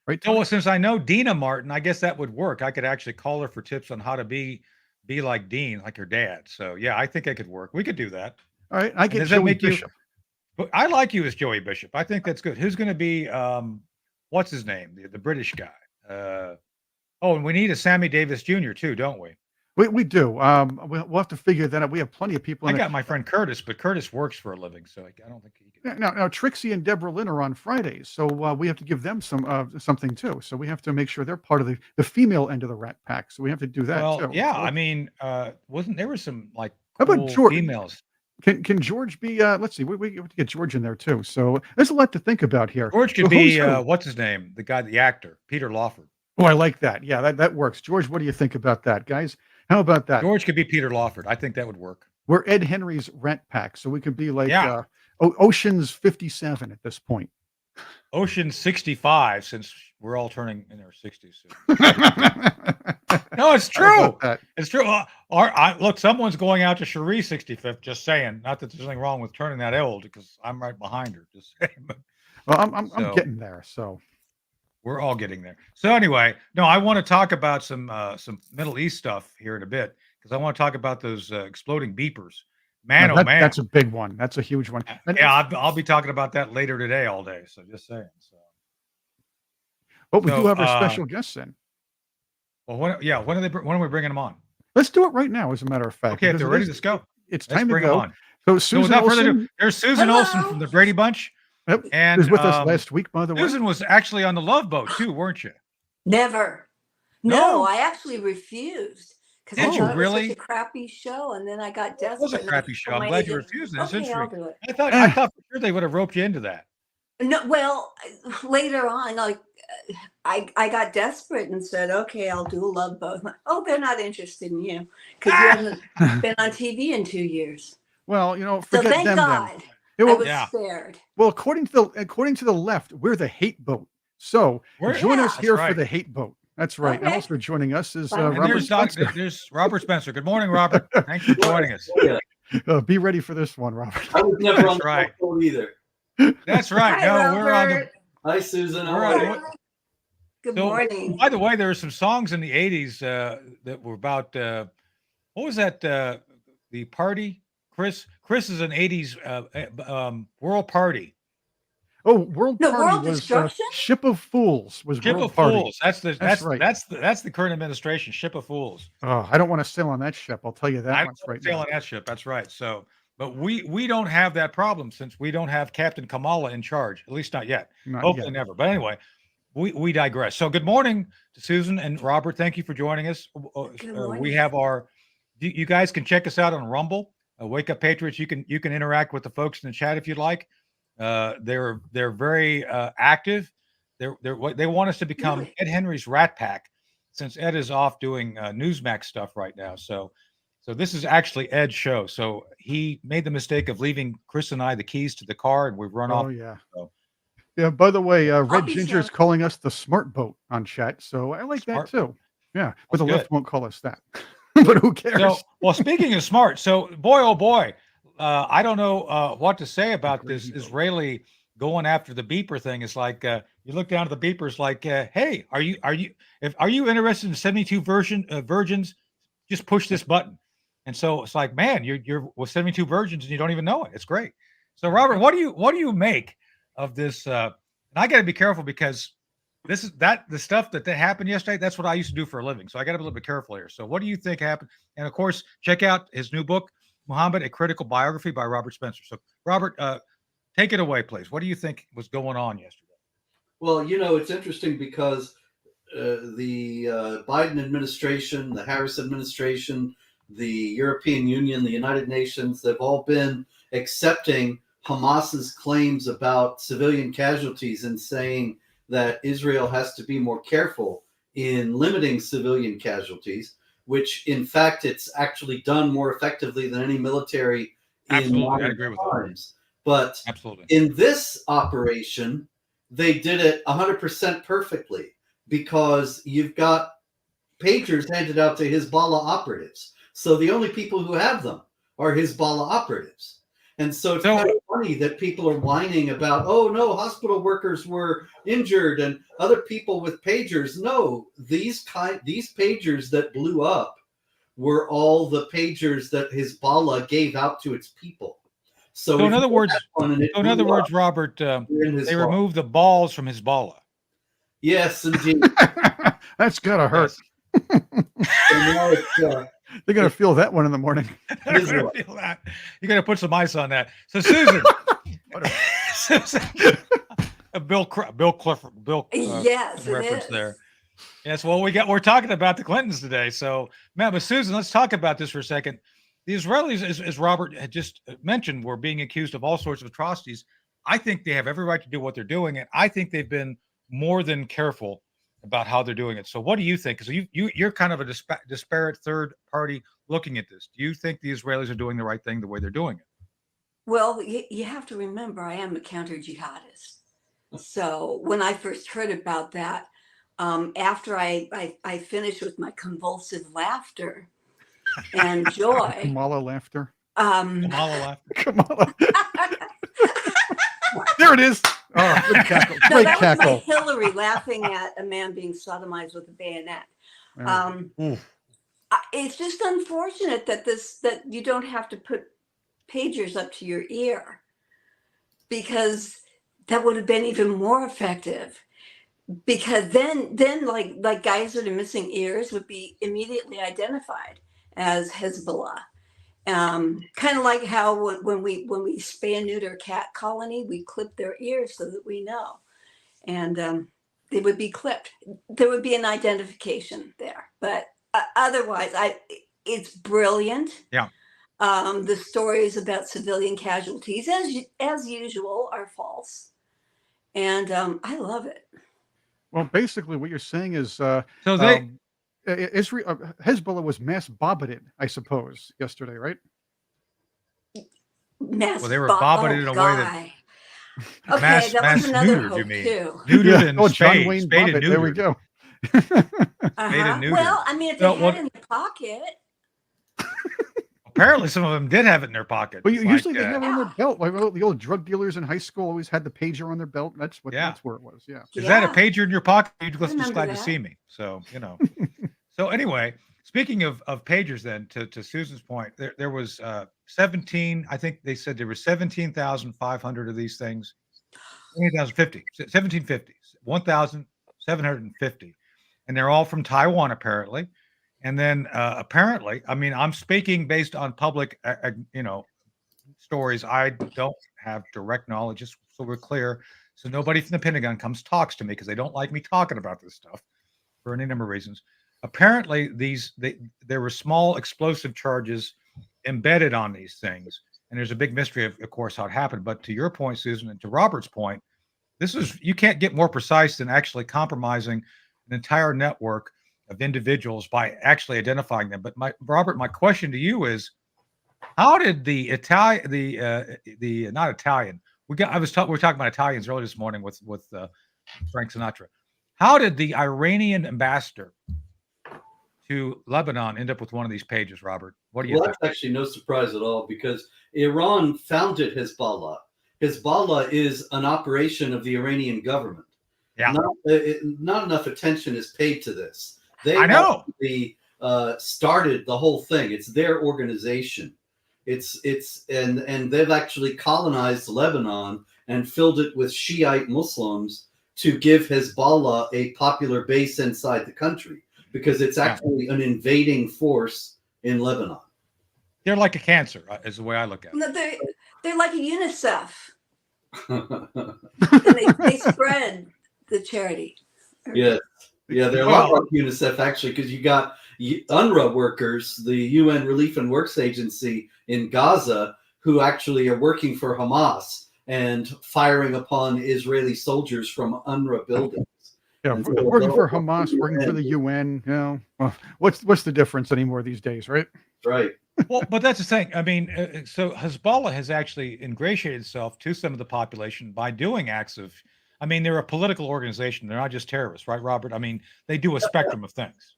B: Right.
A: Well, since I know Dina Martin, I guess that would work. I could actually call her for tips on how to be like Dean, like her dad. So yeah, I think it could work. We could do that.
B: All right. I get
A: does that
B: Joey
A: make
B: Bishop.
A: I like you as Joey Bishop. I think that's good. Who's going to be, what's his name? The British guy. And we need a Sammy Davis Jr. too, don't we?
B: We do. We'll have to figure that out. We have plenty of people.
A: I got my friend Curtis, but Curtis works for a living, so I don't think he can.
B: Now Trixie and Deborah Lynn are on Fridays, so we have to give them something too. So we have to make sure they're part of the female end of the rat pack. So we have to do that too.
A: Yeah.
B: So,
A: I mean, there were some like
B: how about George?
A: Females?
B: Can George be? Let's see. We have to get George in there too. So there's a lot to think about here.
A: George could be what's his name? The actor, Peter Lawford.
B: Oh, I like that. Yeah, that works. George, what do you think about that, guys? How about that?
A: George could be Peter Lawford. I think that would work.
B: We're Ed Henry's rat pack, so we could be like Ocean's 57 at this point.
A: Ocean 65, since we're all turning in our 60s soon. No, it's true. It's true. Look, someone's going out to Cherie 65th. Just saying. Not that there's anything wrong with turning that old, because I'm right behind her. Just saying.
B: Well, I'm getting there. So
A: we're all getting there. So anyway, no, I want to talk about some Middle East stuff here in a bit, because I want to talk about those exploding beepers. Man, man,
B: that's a big one. That's a huge one.
A: And yeah, I'll be talking about that later today all day. So just saying. So,
B: but we do have our special guests in.
A: Well, when are we bringing them on?
B: Let's do it right now. As a matter of fact,
A: okay, if they're ready, let's go.
B: It's time to go.
A: On.
B: So Susan Olsen,
A: there's Susan Olsen from the Brady Bunch.
B: Yep. And was with us last week, by the way.
A: Susan was actually on the Love Boat too, weren't you?
E: Never. No, I actually refused.
A: Did you really?
E: It was such a crappy show, and then I got desperate.
A: It was a crappy show. I'm glad you refused. That's interesting.
E: I'll do it.
A: I thought for sure they would have roped you into that.
E: No, well, later on, like I got desperate and said, "Okay, I'll do a Love Boat." Oh, they're not interested in you because you haven't been on TV in 2 years.
B: Well, forget
E: so thank
B: them.
E: God.
B: Then.
E: I was spared.
B: Well, according to the left, we're the hate boat. So join us here for the hate boat. That's right.
E: Okay.
B: And also joining us is
A: Robert Spencer. There's Robert Spencer. Good morning, Robert. Thanks for joining us.
B: Be ready for this one, Robert.
F: I was never on the boat either.
A: That's right.
E: Hi,
A: we're on the.
F: Hi, Susan.
E: Good morning.
A: By the way, there are some songs in the 80s that were about what was that? The party. Chris is an 80s world party.
B: Oh, World Party was
E: Destruction?
B: Ship of Fools was
A: Ship
B: World
A: of
B: Party.
A: Fools. That's
B: right.
A: That's the current administration. Ship of Fools.
B: Oh, I don't want to sail on that ship. I'll tell you that much right now.
A: Sail on that ship. That's right. So, but we don't have that problem since we don't have Captain Kamala in charge. At least not yet. Hopefully never. But anyway, we digress. So good morning to Susan and Robert. Thank you for joining us. We have you guys can check us out on Rumble. Wake Up Patriots. You can interact with the folks in the chat if you'd like. They're very active. They want us to become Ed Henry's Rat Pack, since Ed is off doing Newsmax stuff right now. So this is actually Ed's show. So he made the mistake of leaving Chris and I the keys to the car, and we've run off.
B: Oh yeah.
A: So.
B: Yeah. By the way, Red Ginger's calling us the smart boat on chat, so I like that too. Yeah, but the left won't call us that. But who cares?
A: So, well, speaking of smart, so boy, oh boy. I don't know what to say about this Israeli going after the beeper thing. It's like you look down at the beepers, like, hey, are you interested in 72 virgins? Just push this button. And so it's like, man, you're with 72 virgins and you don't even know it. It's great. So Robert, what do you make of this? And I got to be careful because the stuff that happened yesterday. That's what I used to do for a living. So I got to be a little bit careful here. So what do you think happened? And of course, check out his new book, Muhammad, A Critical Biography by Robert Spencer. So, Robert, take it away, please. What do you think was going on yesterday?
F: Well, it's interesting because the Biden administration, the Harris administration, the European Union, the United Nations, they've all been accepting Hamas's claims about civilian casualties and saying that Israel has to be more careful in limiting civilian casualties, which in fact it's actually done more effectively than any military
A: Absolutely, I agree with
F: times. But
A: absolutely.
F: In this operation, they did it 100% perfectly because you've got pagers handed out to Hezbollah operatives. So the only people who have them are Hezbollah operatives. And so it's kind of funny that people are whining about, oh no, hospital workers were injured and other people with pagers. No, these pagers that blew up were all the pagers that Hezbollah gave out to its people.
A: So in other words, Robert, they removed the balls from Hezbollah.
F: Yes, indeed.
B: That's gotta hurt.
F: Yes.
B: They're gonna feel that one in the morning.
A: They're gonna feel that. You gotta put some ice on that. So Susan, Bill Clifford,
E: yes,
A: reference there. Yes, well, we're talking about the Clintons today. So, Matt, but Susan, let's talk about this for a second. The Israelis, as Robert had just mentioned, were being accused of all sorts of atrocities. I think they have every right to do what they're doing, and I think they've been more than careful about how they're doing it. So what do you think? Because you're kind of a disparate third party looking at this. Do you think the Israelis are doing the right thing the way they're doing it?
E: Well, you have to remember, I am a counter-jihadist. So when I first heard about that, after I finished with my convulsive laughter and joy.
B: Kamala laughter.
A: Kamala laughter.
B: Kamala. There it is. Oh, good cackle. Great
E: that
B: cackle.
E: was my Hillary laughing at a man being sodomized with a bayonet. It's just unfortunate that you don't have to put pagers up to your ear, because that would have been even more effective. Because then like guys that are missing ears would be immediately identified as Hezbollah. Kind of like how when we spay and neuter a cat colony, we clip their ears so that we know, and they would be clipped. There would be an identification there, but otherwise, it's brilliant.
A: Yeah.
E: The stories about civilian casualties, as usual, are false, and I love it.
B: Well, basically, what you're saying is, Israel, Hezbollah was mass bobbited, I suppose, yesterday, right?
E: Well,
A: they were bobbited in a way that.
E: Okay, that was another hope too.
A: Neutered and
B: John Wayne
A: spayed
B: Bobbitt. There we go.
E: Well, I mean, if they had it in their pocket.
A: Apparently, some of them did have it in their pocket.
B: Well, usually they have it in their belt. Like the old drug dealers in high school always had the pager on their belt. That's where it was. Yeah.
A: Is that a pager in your pocket? You're just glad to see me. So So anyway, speaking of pagers, then to Susan's point, there was 17. I think they said there were 17,500 of these things. 1750, 1,750, and they're all from Taiwan apparently. And then apparently, I mean, I'm speaking based on public, stories. I don't have direct knowledge, just so we're clear. So nobody from the Pentagon talks to me because they don't like me talking about this stuff for any number of reasons. Apparently, there were small explosive charges embedded on these things, and there's a big mystery of course, how it happened. But to your point, Susan, and to Robert's point, you can't get more precise than actually compromising an entire network of individuals by actually identifying them. But Robert, my question to you is, how did we were talking about Italians earlier this morning with Frank Sinatra. How did the Iranian ambassador to Lebanon end up with one of these pages, Robert? What do you think?
F: That's actually no surprise at all, because Iran founded Hezbollah. Hezbollah is an operation of the Iranian government.
A: Yeah.
F: Not enough attention is paid to this. They started the whole thing. It's their organization. And they've actually colonized Lebanon and filled it with Shiite Muslims to give Hezbollah a popular base inside the country, because it's actually an invading force in Lebanon.
A: They're like a cancer, is the way I look at it.
E: No, they're like a UNICEF. And they spread the charity.
F: Yeah, they're a lot like UNICEF, actually, because you got UNRWA workers, the UN Relief and Works Agency in Gaza, who actually are working for Hamas and firing upon Israeli soldiers from UNRWA buildings.
B: Yeah, working for Hamas, working for the UN. Well, what's the difference anymore these days, right?
F: Right.
A: Well, but that's the thing. I mean, so Hezbollah has actually ingratiated itself to some of the population by doing acts of. I mean, they're a political organization. They're not just terrorists, right, Robert? I mean, they do a spectrum of things.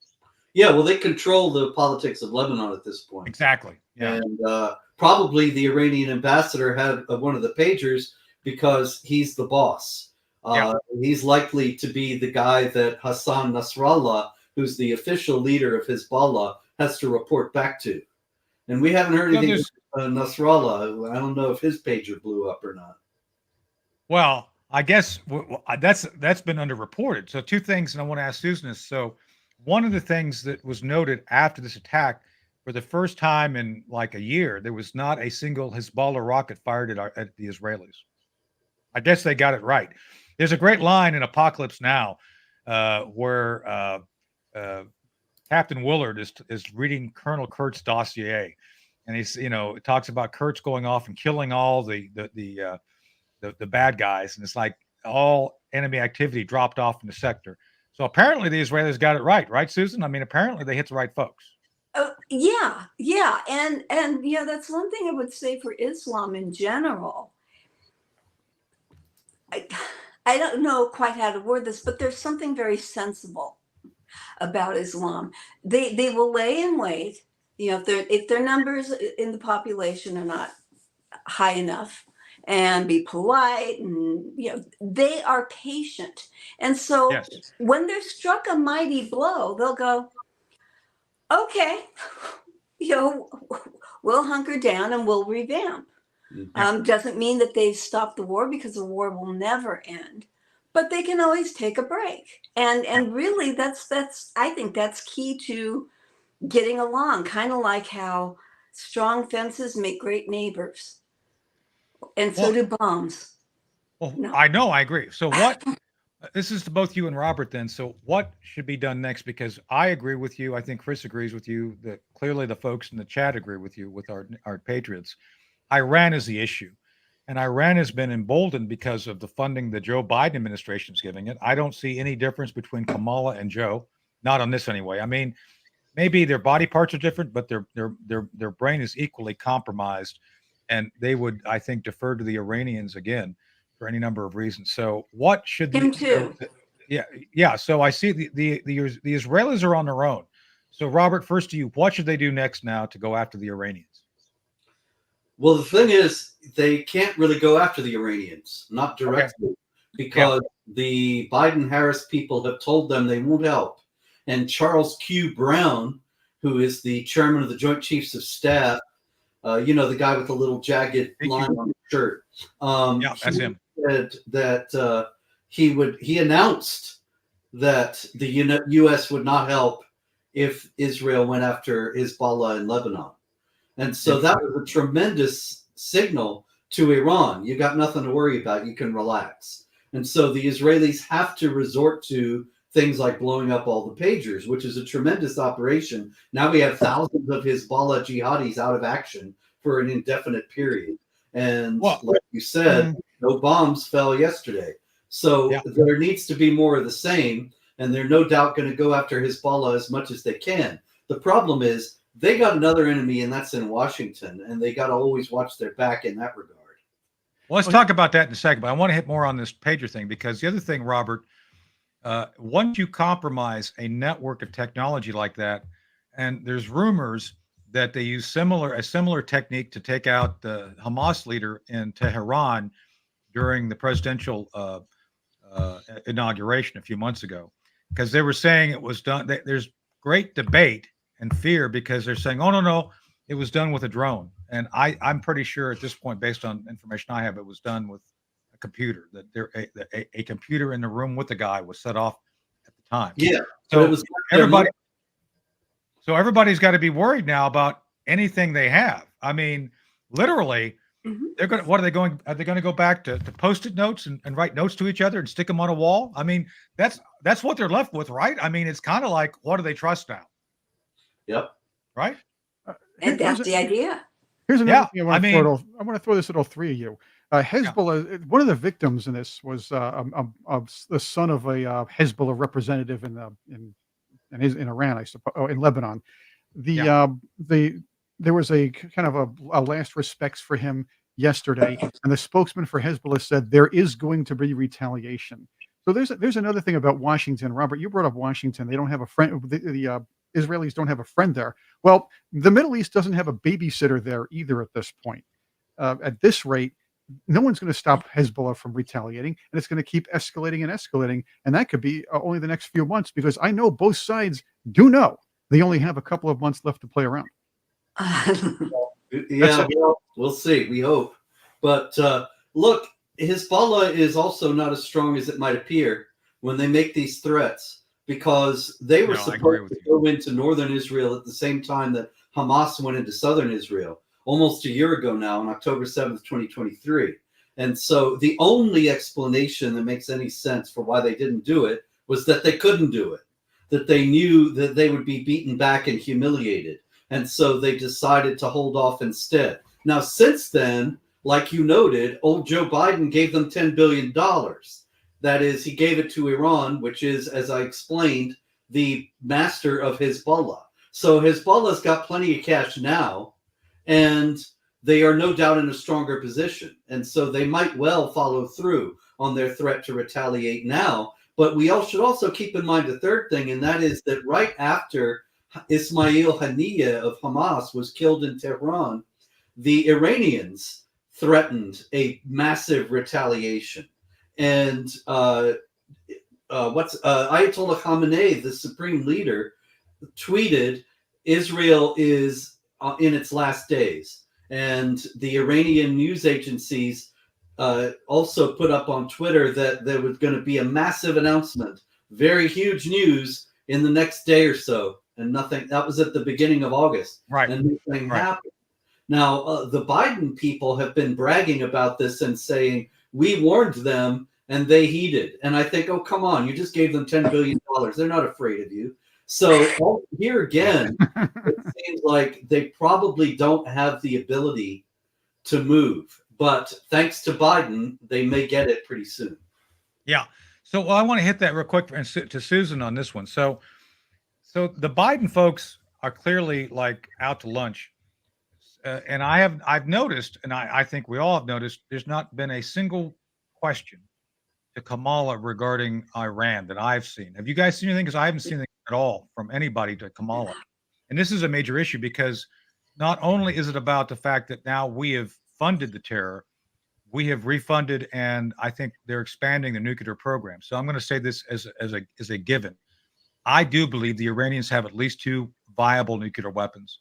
F: Yeah, well, they control the politics of Lebanon at this point.
A: Exactly. Yeah.
F: And probably the Iranian ambassador had one of the pagers because he's the boss. He's likely to be the guy that Hassan Nasrallah, who's the official leader of Hezbollah, has to report back to. And we haven't heard anything from Nasrallah. I don't know if his pager blew up or not.
A: Well, I guess that's been underreported. So two things, and I want to ask Susan this. So one of the things that was noted after this attack, for the first time in like a year, there was not a single Hezbollah rocket fired at the Israelis. I guess they got it right. There's a great line in Apocalypse Now where Captain Willard is reading Colonel Kurt's dossier, and it talks about Kurt's going off and killing all the bad guys, and it's like all enemy activity dropped off in the sector. So apparently the Israelis got it right, Susan? I mean, apparently they hit the right folks.
E: Yeah, and that's one thing I would say for Islam in general. I don't know quite how to word this, but there's something very sensible about Islam. They will lay in wait, if their numbers in the population are not high enough, and be polite, and they are patient. And so when they're struck a mighty blow, they'll go, okay, we'll hunker down and we'll revamp. Doesn't mean that they've stopped the war, because the war will never end, but they can always take a break. And really that's I think that's key to getting along, kind of like how strong fences make great neighbors. And so do bombs.
A: Well, no. I know, I agree. So what, this is to both you and Robert then. So what should be done next? Because I agree with you. I think Chris agrees with you, that clearly the folks in the chat agree with you with our Patriots. Iran is the issue. And Iran has been emboldened because of the funding the Joe Biden administration is giving it. I don't see any difference between Kamala and Joe, not on this anyway. I mean, maybe their body parts are different, but their brain is equally compromised. And they would, I think, defer to the Iranians again for any number of reasons. So what should
E: him too?
A: Yeah. So I see the Israelis are on their own. So Robert, first to you, what should they do next now to go after the Iranians?
F: Well, the thing is, they can't really go after the Iranians, not directly, because the Biden-Harris people have told them they won't help. And Charles Q. Brown, who is the chairman of the Joint Chiefs of Staff, the guy with the little jagged line on his shirt.
A: That's him.
F: Said that he announced that the U.S. would not help if Israel went after Hezbollah in Lebanon. And so that was a tremendous signal to Iran. You got nothing to worry about. You can relax. And so the Israelis have to resort to things like blowing up all the pagers, which is a tremendous operation. Now we have thousands of Hezbollah jihadis out of action for an indefinite period. And like you said, no bombs fell yesterday. So there needs to be more of the same. And they're no doubt going to go after Hezbollah as much as they can. The problem is they got another enemy, and that's in Washington. And they got to always watch their back in that regard.
A: Well, let's talk about that in a second. But I want to hit more on this pager thing, because the other thing, Robert, once you compromise a network of technology like that, and there's rumors that they use a similar technique to take out the Hamas leader in Tehran during the presidential inauguration a few months ago, because they were saying it was done. There's great debate and fear because they're saying, oh, no, it was done with a drone. And I'm pretty sure at this point, based on information I have, it was done with a computer, that a computer in the room with the guy was set off at the time.
F: Yeah.
A: So everybody's got to be worried now about anything they have. I mean, literally, Are they going to go back to Post-it notes and write notes to each other and stick them on a wall? I mean, that's what they're left with, right? I mean, it's kind of like, what do they trust now?
F: Yep.
A: Right.
E: And that's the idea.
B: Here's another thing I want to throw this at all three of you. Hezbollah, one of the victims in this was the son of a Hezbollah representative in Iran, I suppose, in Lebanon. The there was a kind of a last respects for him yesterday, and the spokesman for Hezbollah said there is going to be retaliation. So there's another thing about Washington. Robert, you brought up Washington. They don't have a friend. The Israelis don't have a friend there. Well, the Middle East doesn't have a babysitter there either at this point. At this rate, no one's going to stop Hezbollah from retaliating, and it's going to keep escalating and escalating. And that could be only the next few months, because I know both sides do know they only have a couple of months left to play around.
F: Yeah, well, we'll see. We hope. But look, Hezbollah is also not as strong as it might appear when they make these threats, because they were supposed to go into northern Israel at the same time that Hamas went into southern Israel almost a year ago now, on October 7th, 2023. And so the only explanation that makes any sense for why they didn't do it was that they couldn't do it, that they knew that they would be beaten back and humiliated. And so they decided to hold off instead. Now, since then, like you noted, old Joe Biden gave them $10 billion. That is, he gave it to Iran, which is, as I explained, the master of Hezbollah. So Hezbollah's got plenty of cash now, and they are no doubt in a stronger position. And so they might well follow through on their threat to retaliate now. But we all should also keep in mind a third thing, and that is that right after Ismail Haniyeh of Hamas was killed in Tehran, the Iranians threatened a massive retaliation. And Ayatollah Khamenei, the supreme leader, tweeted, Israel is in its last days. And the Iranian news agencies also put up on Twitter that there was going to be a massive announcement, very huge news in the next day or so. And nothing, that was at the beginning of August.
A: Right.
F: And nothing happened. Now, the Biden people have been bragging about this and saying, we warned them and they heeded. And I think, oh, come on, you just gave them $10 billion. They're not afraid of you. So here again, it seems like they probably don't have the ability to move. But thanks to Biden, they may get it pretty soon.
A: Yeah. So I want to hit that real quick to Susan on this one. So the Biden folks are clearly like out to lunch. And I've noticed, and I think we all have noticed, there's not been a single question to Kamala regarding Iran that I've seen. Have you guys seen anything? Because I haven't seen anything at all from anybody to Kamala. And this is a major issue, because not only is it about the fact that now we have funded the terror, we have refunded, and I think they're expanding the nuclear program. So I'm going to say this as a given. I do believe the Iranians have at least 2 viable nuclear weapons.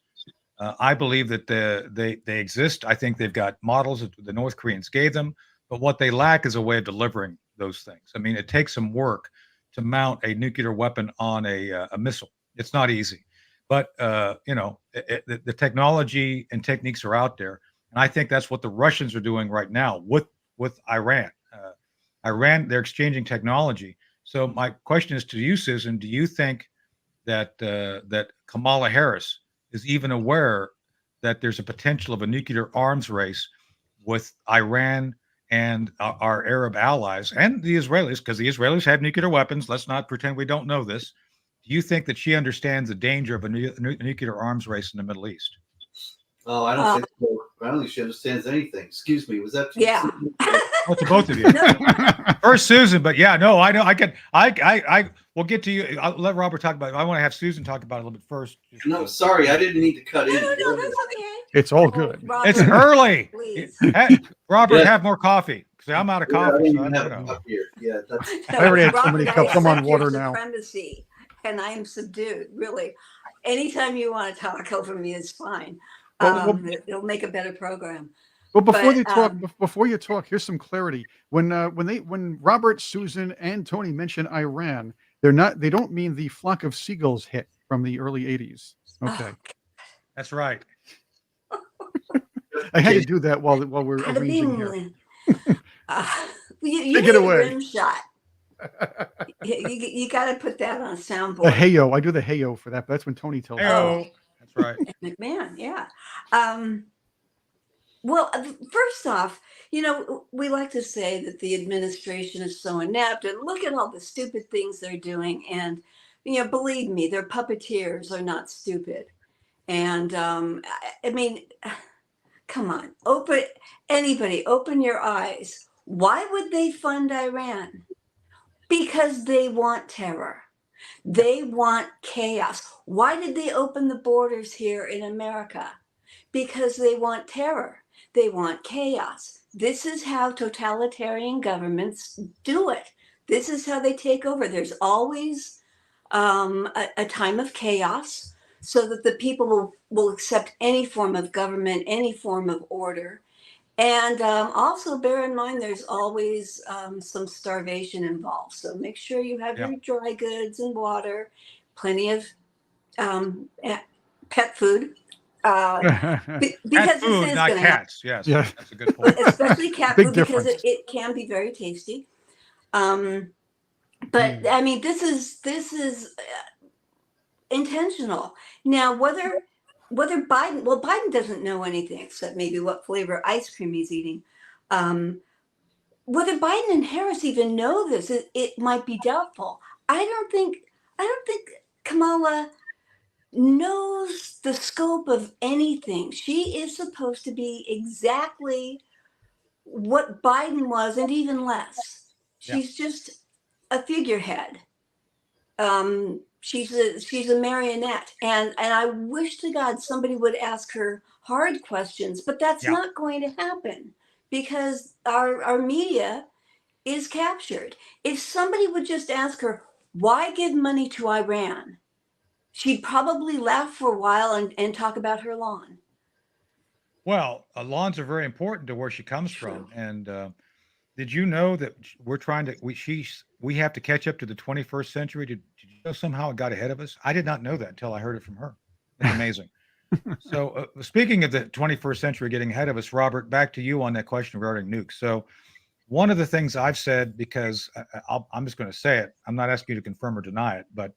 A: I believe that they exist. I think they've got models that the North Koreans gave them, but what they lack is a way of delivering those things. I mean, it takes some work to mount a nuclear weapon on a missile. It's not easy, but the technology and techniques are out there, and I think that's what the Russians are doing right now with Iran. Iran, they're exchanging technology. So my question is to you, Susan: do you think that Kamala Harris is even aware that there's a potential of a nuclear arms race with Iran and our Arab allies and the Israelis, because the Israelis have nuclear weapons? Let's not pretend we don't know this. Do you think that she understands the danger of a nuclear arms race in the Middle East?
F: Oh, I don't think so. I don't think she understands anything. Excuse me. Was that?
E: Yeah.
A: Well, to both of you. First Susan, but yeah, no, I know. I will get to you. I'll let Robert talk about it. I want to have Susan talk about it a little bit first.
F: No, sorry, I didn't need to cut in.
E: No, that's okay.
B: It's all good.
E: Robert,
A: It's early.
E: please.
A: Hey, Robert,
F: Yeah.
A: have more coffee. See, I'm out of coffee.
F: I don't
A: So
F: even
A: I
F: have
A: don't
F: a
A: know.
F: cup here. Yeah, that's.
B: I already had so
E: Robert,
B: many
E: I
B: cups. I'm on
E: accept your
B: water now.
E: supremacy, and I am subdued. Really, anytime you want to talk over me is fine. It'll make a better program.
B: Well, before you talk, here's some clarity. When Robert, Susan, and Tony mention Iran, they don't mean the flock of seagulls hit from the early 80s. Okay.
A: That's right.
B: I had to do that while we're arranging here.
E: You
B: Take
E: need
B: it
E: a
B: away.
E: rim shot. You got to put that on a
B: The
E: soundboard.
B: heyo. I do the heyo for that, but that's when Tony tells me.
A: Heyo. That's right.
E: McMahon, yeah. Well, first off, we like to say that the administration is so inept, and look at all the stupid things they're doing. And, believe me, their puppeteers are not stupid. And I mean, come on, open your eyes. Why would they fund Iran? Because they want terror. They want chaos. Why did they open the borders here in America? Because they want terror. They want chaos. This is how totalitarian governments do it. This is how they take over. There's always a time of chaos so that the people will accept any form of government, any form of order. And also bear in mind, there's always some starvation involved. So make sure you have your dry goods and water, plenty of pet food. Because
A: cat food,
E: this is
A: not
E: going to
A: cats. Yes,
B: Yeah.
A: that's a good point.
E: especially cat
B: Big
E: food, because
B: difference.
E: it can be very tasty. But I mean, this is intentional. Now, whether Biden doesn't know anything except maybe what flavor ice cream he's eating. Whether Biden and Harris even know this, it might be doubtful. I don't think Kamala knows the scope of anything. She is supposed to be exactly what Biden was, and even less. She's just a figurehead. She's a marionette, and I wish to God somebody would ask her hard questions, but that's not going to happen because our media is captured. If somebody would just ask her, why give money to Iran, she'd probably laugh for a while and talk about her lawn.
A: Well, lawns are very important to where she comes from. And did you know that we're trying to we have to catch up to the 21st century? Did you know somehow it got ahead of us? I did not know that until I heard it from her. It's amazing. So speaking of the 21st century getting ahead of us, Robert, back to you on that question regarding nukes. So one of the things I've said, because I'm just going to say it, I'm not asking you to confirm or deny it, but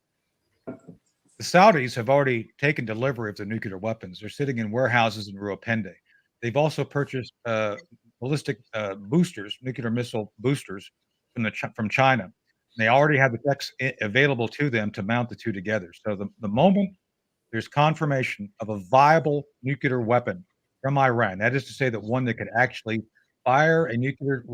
A: the Saudis have already taken delivery of the nuclear weapons. They're sitting in warehouses in Rawalpindi. They've also purchased ballistic boosters, nuclear missile boosters from China. And they already have the techs available to them to mount the two together. So the moment there's confirmation of a viable nuclear weapon from Iran, that is to say that one that could actually fire a nuclear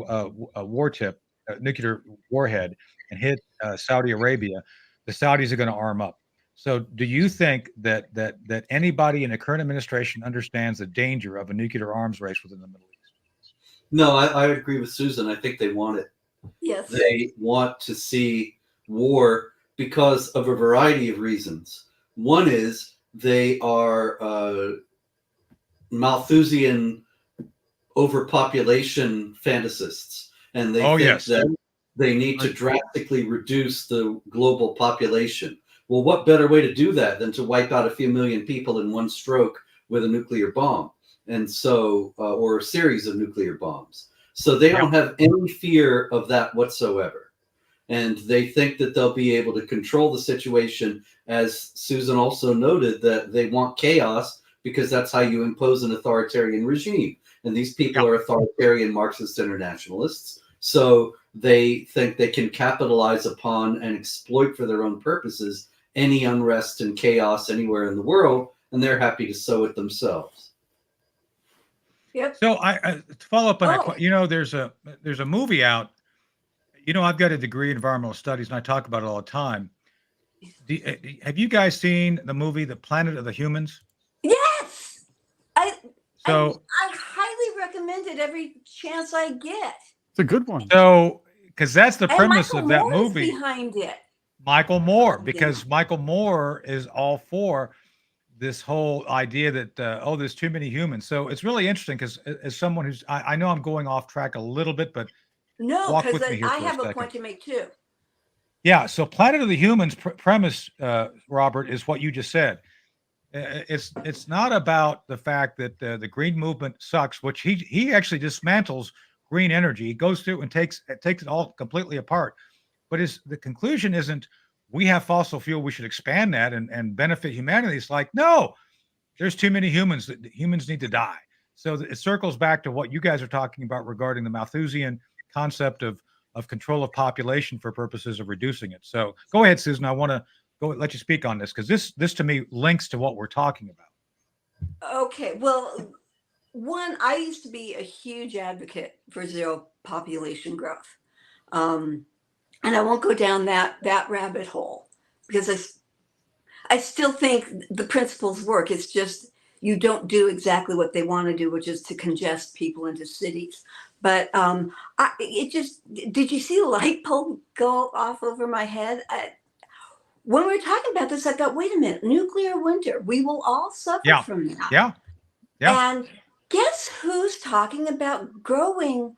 A: nuclear warhead and hit Saudi Arabia, the Saudis are going to arm up. So do you think that anybody in the current administration understands the danger of a nuclear arms race within the Middle East?
F: No, I agree with Susan. I think they want it.
E: Yes.
F: They want to see war because of a variety of reasons. One is they are Malthusian overpopulation fantasists, and they think that they need to drastically reduce the global population. Well, what better way to do that than to wipe out a few million people in one stroke with a nuclear bomb? And so, or a series of nuclear bombs. So they don't have any fear of that whatsoever. And they think that they'll be able to control the situation, as Susan also noted, that they want chaos because that's how you impose an authoritarian regime. And these people are authoritarian Marxist internationalists. So they think they can capitalize upon and exploit for their own purposes any unrest and chaos anywhere in the world, and they're happy to sow it themselves.
E: Yep.
A: So I to follow up on that, you know, there's a movie out. You know, I've got a degree in environmental studies, and I talk about it all the time. Have you guys seen the movie The Planet of the Humans?
E: Yes. I
A: highly
E: recommend it every chance I get.
B: It's a good one.
A: So, because that's the premise of that
E: Moore
A: movie.
E: is behind it.
A: Michael Moore, because Michael Moore is all for this whole idea that there's too many humans. So it's really interesting because as someone who's I know I'm going off track a little bit, but
E: no, because I have a point to make too.
A: Yeah. So Planet of the Humans premise, Robert, is what you just said. It's not about the fact that the green movement sucks, which he actually dismantles green energy. He goes through and takes it all completely apart. But the conclusion isn't we have fossil fuel, we should expand that and benefit humanity. It's like, no, there's too many humans. Humans need to die. So it circles back to what you guys are talking about regarding the Malthusian concept of control of population for purposes of reducing it. So go ahead, Susan. I want to let you speak on this because this to me links to what we're talking about.
E: Okay, well, one, I used to be a huge advocate for zero population growth. Um, and I won't go down that rabbit hole because I still think the principles work. It's just you don't do exactly what they want to do, which is to congest people into cities. But it just, did you see the light bulb go off over my head? When we were talking about this, I thought, wait a minute, nuclear winter, we will all suffer
A: Yeah.
E: from that.
A: Yeah. Yeah.
E: And guess who's talking about growing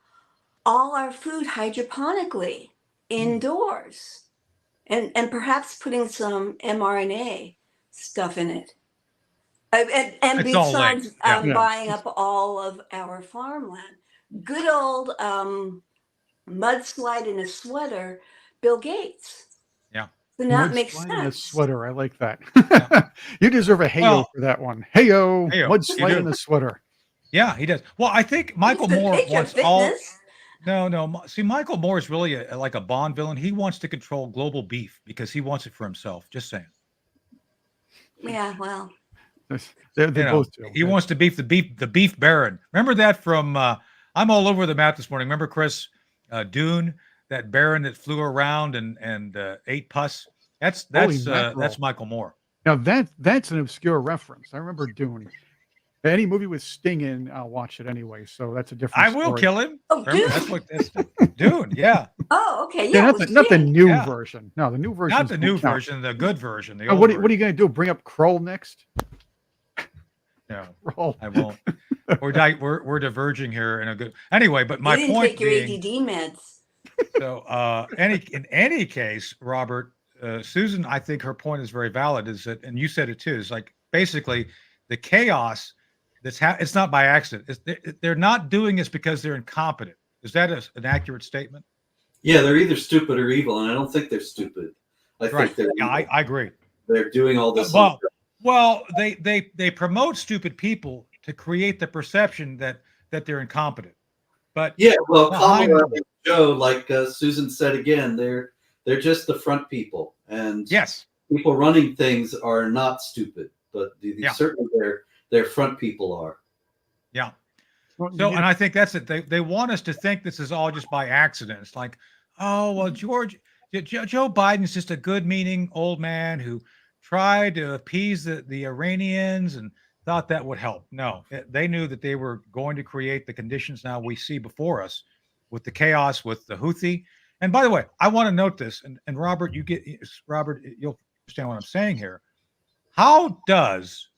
E: all our food hydroponically indoors and perhaps putting some mRNA stuff in it. And
A: It's all linked.
E: besides
A: Yeah.
B: Yeah.
E: buying up all of our farmland, good old mudslide in a sweater, Bill Gates.
A: Yeah.
E: So now it makes
B: Mudslide in a
E: sense.
B: sweater. I like that.
A: Yeah.
B: You deserve a heyo
A: Well,
B: for that one. Heyo,
A: heyo, you
B: mudslide in
A: do.
B: a sweater.
A: Yeah, he does. Well, I think Michael
E: It's a
A: Moore
E: picture of
A: wants all.
E: fitness.
A: No. See, Michael Moore is really like a Bond villain. He wants to control global beef because he wants it for himself. Just saying.
E: Yeah, well,
B: They
A: You know,
B: both do.
A: he wants to beef the beef baron. Remember that from I'm all over the map this morning. Remember Chris Dune, that baron that flew around and ate pus. That's
B: Holy mackerel.
A: Michael Moore.
B: Now that's an obscure reference. I remember Dune. Any movie with Sting in, I'll watch it anyway. So that's a different
A: I will
B: story.
A: kill him.
E: oh,
A: Remember,
E: dude.
A: that's Dune. Yeah,
E: Oh, okay.
B: Yeah,
E: Yeah, it
B: not
E: was
B: the
E: Sting.
B: new
A: Yeah.
B: version. No, the new version.
A: not the new version, the good version. The
B: Now,
A: old
B: what are
A: version.
B: you going to do? Bring up Kroll next?
A: No,
B: Kroll.
A: I won't. We're diverging here in a good. Anyway, but my
E: You didn't
A: point
E: take your
A: being,
E: ADD meds.
A: so in any case, Robert, Susan, I think her point is very valid. Is that, and you said it too. Is like basically the chaos it's not by accident. They're not doing this because they're incompetent. Is that an accurate statement?
F: Yeah, they're either stupid or evil, and I don't think they're stupid. I
A: Right.
F: think they're
A: Yeah,
F: evil.
A: I agree.
F: They're doing all this.
A: Well, they promote stupid people to create the perception that they're incompetent. But
F: Yeah, well,
A: behind
F: Kamala and Joe, like Susan said again, they're just the front people, and
A: yes,
F: people running things are not stupid, but
A: Yeah.
F: certainly their front people are.
A: yeah.
B: Well,
A: So,
B: you-
A: and I think that's it. They want us to think this is all just by accident. It's like, oh well, Joe Biden's just a good-meaning old man who tried to appease the Iranians and thought that would help. No, they knew that they were going to create the conditions now we see before us with the chaos with the Houthi. And by the way, I want to note this, and Robert, you'll understand what I'm saying here. How does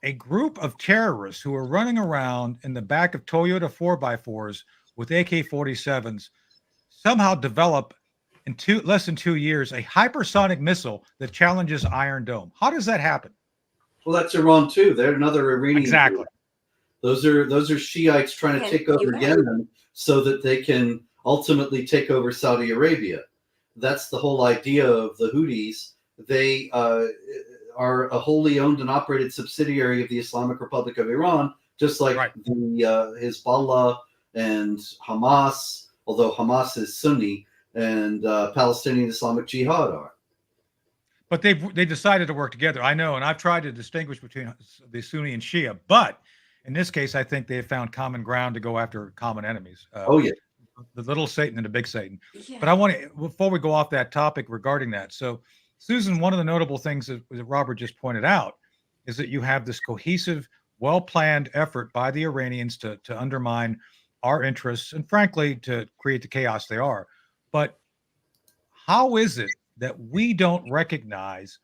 A: a group of terrorists who are running around in the back of Toyota 4x4s with AK-47s somehow develop in less than 2 years a hypersonic missile that challenges Iron Dome? How does that happen?
F: Well, that's Iran too. They're another Iranian
A: Exactly.
F: group. Those are Shiites trying to
E: Yeah,
F: take over
E: you bet.
F: Yemen so that they can ultimately take over Saudi Arabia. That's the whole idea of the Houthis. They are a wholly owned and operated subsidiary of the Islamic Republic of Iran, just like
A: Right.
F: the Hezbollah and Hamas, although Hamas is Sunni, and Palestinian Islamic Jihad are.
A: But they decided to work together. I know, and I've tried to distinguish between the Sunni and Shia, but in this case, I think they have found common ground to go after common enemies.
F: Oh yeah.
A: The little Satan and the big Satan.
E: Yeah.
A: But I want to, before we go off that topic regarding that. So, Susan, one of the notable things that Robert just pointed out is that you have this cohesive, well-planned effort by the Iranians to undermine our interests and, frankly, to create the chaos they are. But how is it that we don't recognize,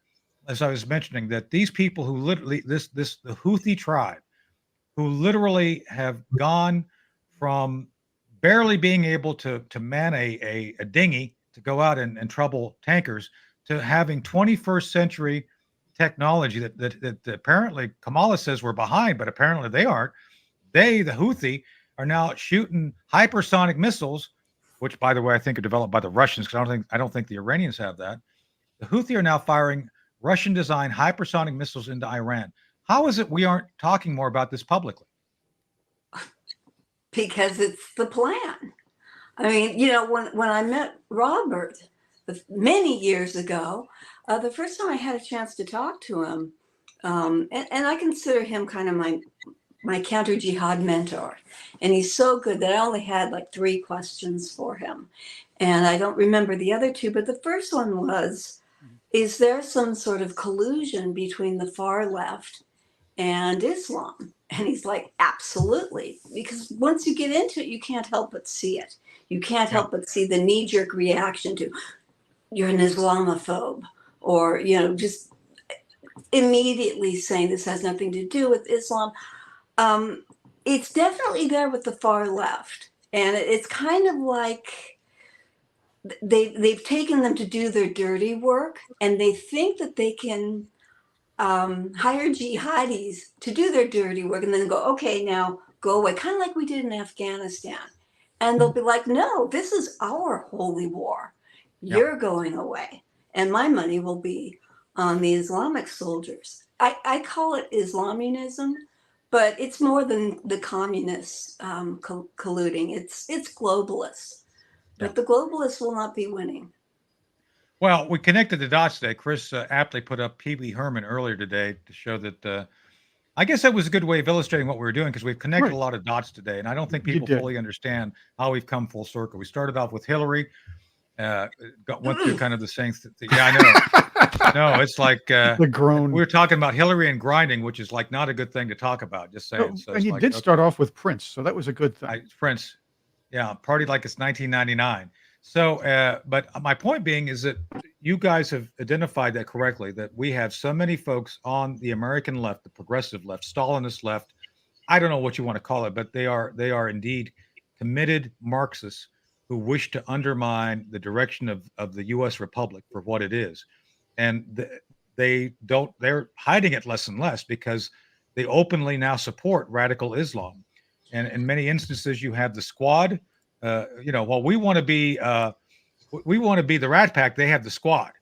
A: as I was mentioning, that these people who literally, the Houthi tribe, who literally have gone from barely being able to man a dinghy to go out and trouble tankers to having 21st century technology that apparently Kamala says we're behind, but apparently they aren't. The Houthi, are now shooting hypersonic missiles, which, by the way, I think are developed by the Russians, because I don't think the Iranians have that. The Houthi are now firing Russian-designed hypersonic missiles into Iran. How is it we aren't talking more about this publicly?
E: Because it's the plan. I mean, when I met Robert many years ago, the first time I had a chance to talk to him, And I consider him kind of my counter jihad mentor. And he's so good that I only had like 3 questions for him. And I don't remember the other 2, but the first one was, is there some sort of collusion between the far left and Islam? And he's like, absolutely. Because once you get into it, you can't help but see it. You can't help but see the knee-jerk reaction to, you're an Islamophobe, or, just immediately saying this has nothing to do with Islam. It's definitely there with the far left. And it's kind of like they've taken them to do their dirty work, and they think that they can hire jihadis to do their dirty work and then go, okay, now go away, kind of like we did in Afghanistan. And they'll be like, no, this is our holy war. You're going away. And my money will be on the Islamic soldiers. I call it Islamism, but it's more than the communists colluding. It's globalists. But the globalists will not be winning.
A: Well, we connected the dots today. Chris aptly put up Pee Wee Herman earlier today to show that I guess that was a good way of illustrating what we were doing, because we've connected a lot of dots today, and I don't think people fully understand how we've come full circle. We started off with Hillary, went through kind of the same thing. Yeah, I know. No, it's like
B: the groan.
A: We were talking about Hillary and grinding, which is like not a good thing to talk about. Just saying. So
B: and you did start off with Prince, so that was a good thing.
A: Prince, partied like it's 1999. So, but my point being is that you guys have identified that correctly, that we have so many folks on the American left, the progressive left, Stalinist left. I don't know what you want to call it, but they are indeed committed Marxists who wish to undermine the direction of the U.S. Republic for what it is. And they're hiding it less and less because they openly now support radical Islam. And in many instances, you have the Squad. While we want to be the Rat Pack, they have the Squad,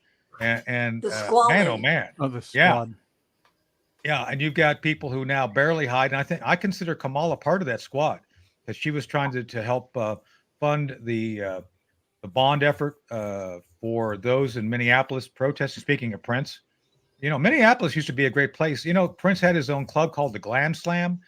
A: and man, oh man,
B: the Squad.
A: Yeah, and you've got people who now barely hide. And I consider Kamala part of that Squad, because she was trying to help fund the bond effort for those in Minneapolis protesting. Speaking of Prince, Minneapolis used to be a great place. Prince had his own club called the Glam Slam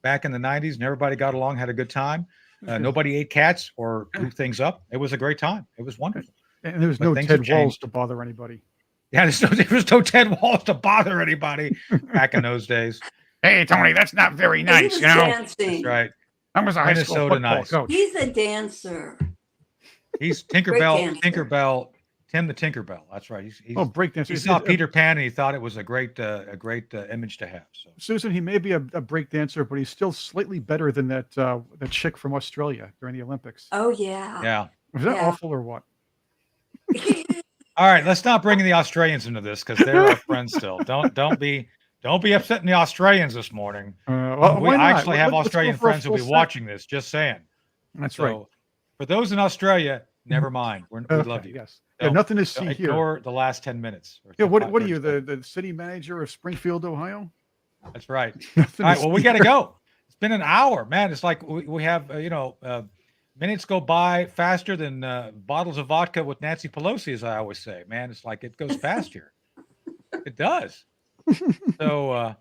A: back in the 90s, and everybody got along, had a good time. Nobody ate cats or blew things up. It was a great time. It was wonderful.
B: And there was no Ted Walls to bother anybody.
A: Yeah, there was no Ted Walls to bother anybody back in those days.
B: Hey, Tony, that's not very nice,
E: Dancing.
A: That's right.
B: I was a high school football coach.
E: He's a dancer.
A: He's Tinkerbell, Tim the Tinkerbell. That's right. He's
B: breakdancer.
A: He saw Peter Pan and he thought it was a great image to have. So,
B: Susan, he may be a breakdancer, but he's still slightly better than that chick from Australia during the Olympics.
E: Oh yeah.
A: Yeah.
B: Was that awful or what?
A: All right, let's not bring the Australians into this, because they're our friends still. Don't be upsetting the Australians this morning. We actually have Australian friends who'll be watching this. Just saying.
B: That's right.
A: For those in Australia, never mind. We love you.
B: Yes. Nothing to see here.
A: Ignore the last 10 minutes.
B: What are you, the city manager of Springfield, Ohio?
A: That's right. All right. Well, we got to go. It's been an hour, man. It's like we have minutes go by faster than bottles of vodka with Nancy Pelosi, as I always say. Man, it's like it goes fast here. It does. So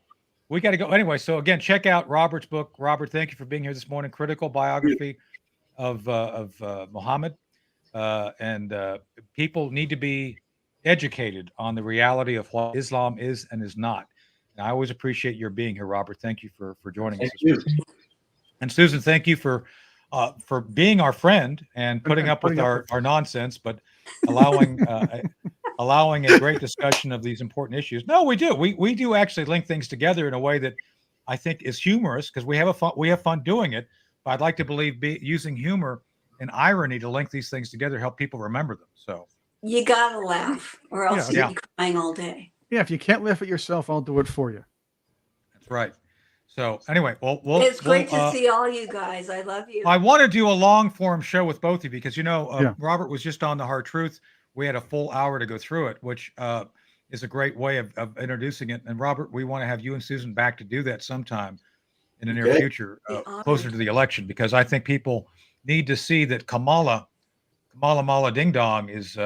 A: we got to go anyway. So again, check out Robert's book. Robert, thank you for being here this morning. Critical biography of Muhammad. And people need to be educated on the reality of what Islam is and is not. And I always appreciate your being here, Robert. Thank you for joining us. And Susan, thank you for being our friend and putting up with our nonsense, but allowing a great discussion of these important issues. No, we do. We do actually link things together in a way that I think is humorous, because we have fun doing it. But I'd like to believe using humor and irony to link these things together, help people remember them. So
E: you gotta laugh, or else you'll be crying all day.
B: Yeah, if you can't laugh at yourself, I'll do it for you.
A: That's right. So anyway,
E: it's great to see all you guys. I love you.
A: I want to do a long form show with both of you, because Robert was just on The Hard Truth. We had a full hour to go through it, which is a great way of introducing it. And Robert, we want to have you and Susan back to do that sometime in the near future, closer to the election, because I think people need to see that Kamala Ding Dong is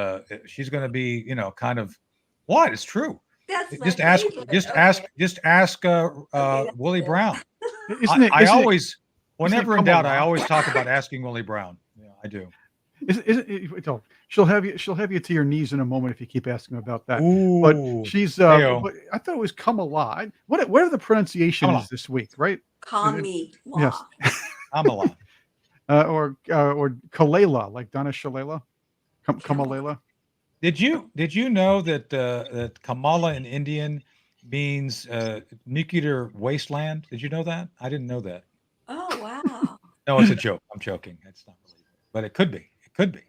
A: she's going to be kind of what? It's true.
E: That's my
A: Just ask,
E: favorite.
A: just
E: Okay.
A: ask, just ask
E: Okay, that's
A: Willie
E: good.
A: Brown.
B: Isn't it?
A: I
B: Isn't it?
A: always, whenever in
B: Kamala?
A: doubt, I always talk about asking Willie Brown. Yeah, I do.
B: Isn't it, oh, she'll have you. She'll have you to your knees in a moment if you keep asking about that. But
A: Ooh,
B: she's.
A: heyo.
B: But I thought it was Kamala. Whatever the pronunciation
A: Kamala.
B: is this week, right?
E: Kami.
B: Yes.
A: Kamala.
B: Or Kalela, like Donna Shalala, Kamalela.
A: Did you know that that Kamala in Indian means nuclear wasteland? Did you know that? I didn't know that.
E: Oh, wow.
A: No, it's a joke. I'm joking. It's not really, but it could be. It could be.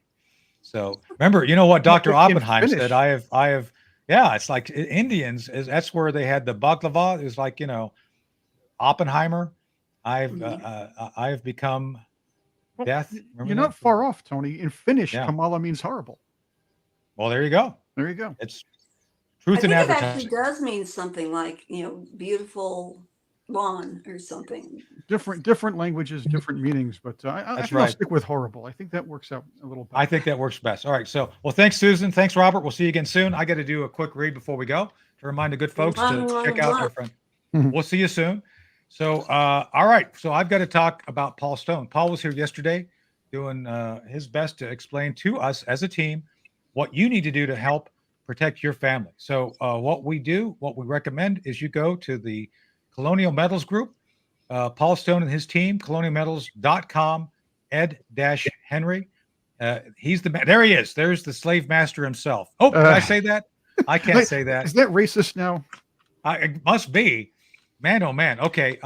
A: So remember, you know what Dr.
B: Might be in
A: Oppenheim said?
B: Finnish.
A: I have. Yeah, it's like Indians. That's where they had the baklava. It was like, you know, Oppenheimer. I've become
B: Well,
A: death. Remember
B: you're
A: that?
B: not far off, Tony. In Finnish,
A: Yeah.
B: Kamala means horrible.
A: Well, there you go.
B: There you go.
A: It's
E: I
A: truth in
E: think it actually
A: advertising.
E: does mean something like, beautiful lawn or something.
B: Different languages, different meanings, but I
A: That's
B: think I'll
A: right.
B: stick with horrible. I think that works out a little better.
A: I think that works best. All right. So, well, thanks, Susan. Thanks, Robert. We'll see you again soon. I got to do a quick read before we go to remind the good folks to check out our friend. We'll see you soon. So, all right. So I've got to talk about Paul Stone. Paul was here yesterday doing his best to explain to us as a team what you need to do to help protect your family. So what we recommend is you go to the Colonial Metals Group, Paul Stone and his team, colonialmetals.com, Ed-Henry. He's the man. There he is. There's the slave master himself. Oh, can I say that? I can't say that.
B: Is that racist now?
A: It must be. Man, oh man. Okay.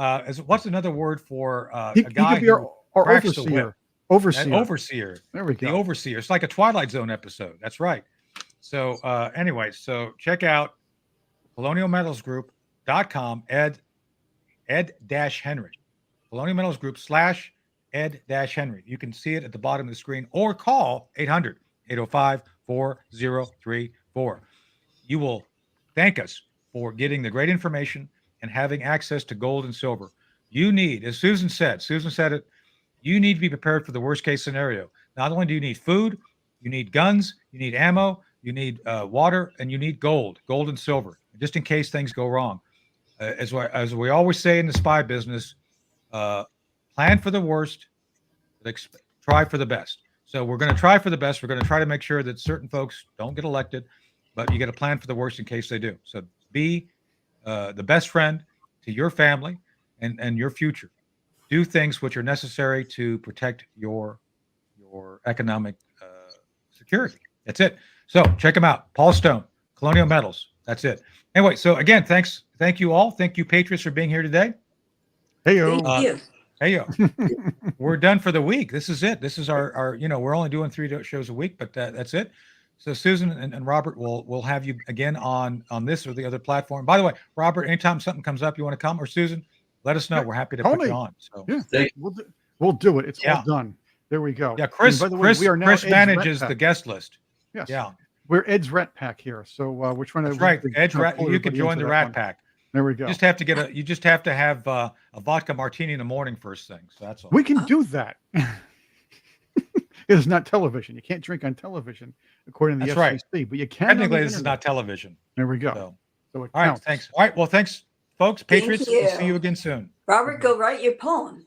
A: What's another word for
B: He
A: a guy
B: could be our
A: cracks the whip?
B: overseer.
A: An overseer.
B: There we go.
A: The overseer. It's like a Twilight Zone episode. That's right. So anyway, so check out colonialmetalsgroup.com, Ed-Henry. Colonial Metals Group / Ed-Henry. You can see it at the bottom of the screen or call 800-805-4034. You will thank us for getting the great information and having access to gold and silver. You need, as Susan said it, you need to be prepared for the worst case scenario. Not only do you need food, you need guns, you need ammo, you need water, and you need gold and silver, just in case things go wrong. As we always say in the spy business, plan for the worst, try for the best. So we're going to try for the best. We're going to try to make sure that certain folks don't get elected, but you got to plan for the worst in case they do. So be the best friend to your family and your future. Do things which are necessary to protect your economic security. That's it. So check them out. Paul Stone, Colonial Metals. That's it. Anyway, so again, thank you all. Thank you, Patriots, for being here today.
B: Heyo.
E: Thank you.
A: Heyo. We're done for the week. This is it. This is our we're only doing 3 shows a week, but that's it. So Susan and Robert will have you again on this or the other platform. By the way, Robert, anytime something comes up you want to come, or Susan, let us know. We're happy to put you on. So
B: yeah, we'll do it. It's all done. There we go.
A: Yeah, Chris.
B: By the way, we are now
A: Chris
B: Ed's
A: manages
B: Rat
A: the
B: Pack.
A: guest list.
B: Yes.
A: Yeah.
B: We're Ed's Rat Pack here, so we're trying to.
A: That's right. Ed's
B: trying to
A: Rat.
B: pull
A: You can
B: everybody
A: join
B: into
A: the
B: that
A: Rat
B: one.
A: Pack.
B: There we go.
A: You just have to have a vodka martini in the morning first thing. So that's all.
B: We can do that. It's not television. You can't drink on television, according to the
A: That's
B: FCC.
A: right.
B: But you can. on the
A: Technically, this is
B: internet.
A: not television.
B: There we go.
A: So,
B: So it
A: all right.
B: counts.
A: Thanks. All right. Well, thanks, folks.
E: Thank
A: Patriots. We'll see
E: you.
A: you again soon.
E: Robert, go write your poem.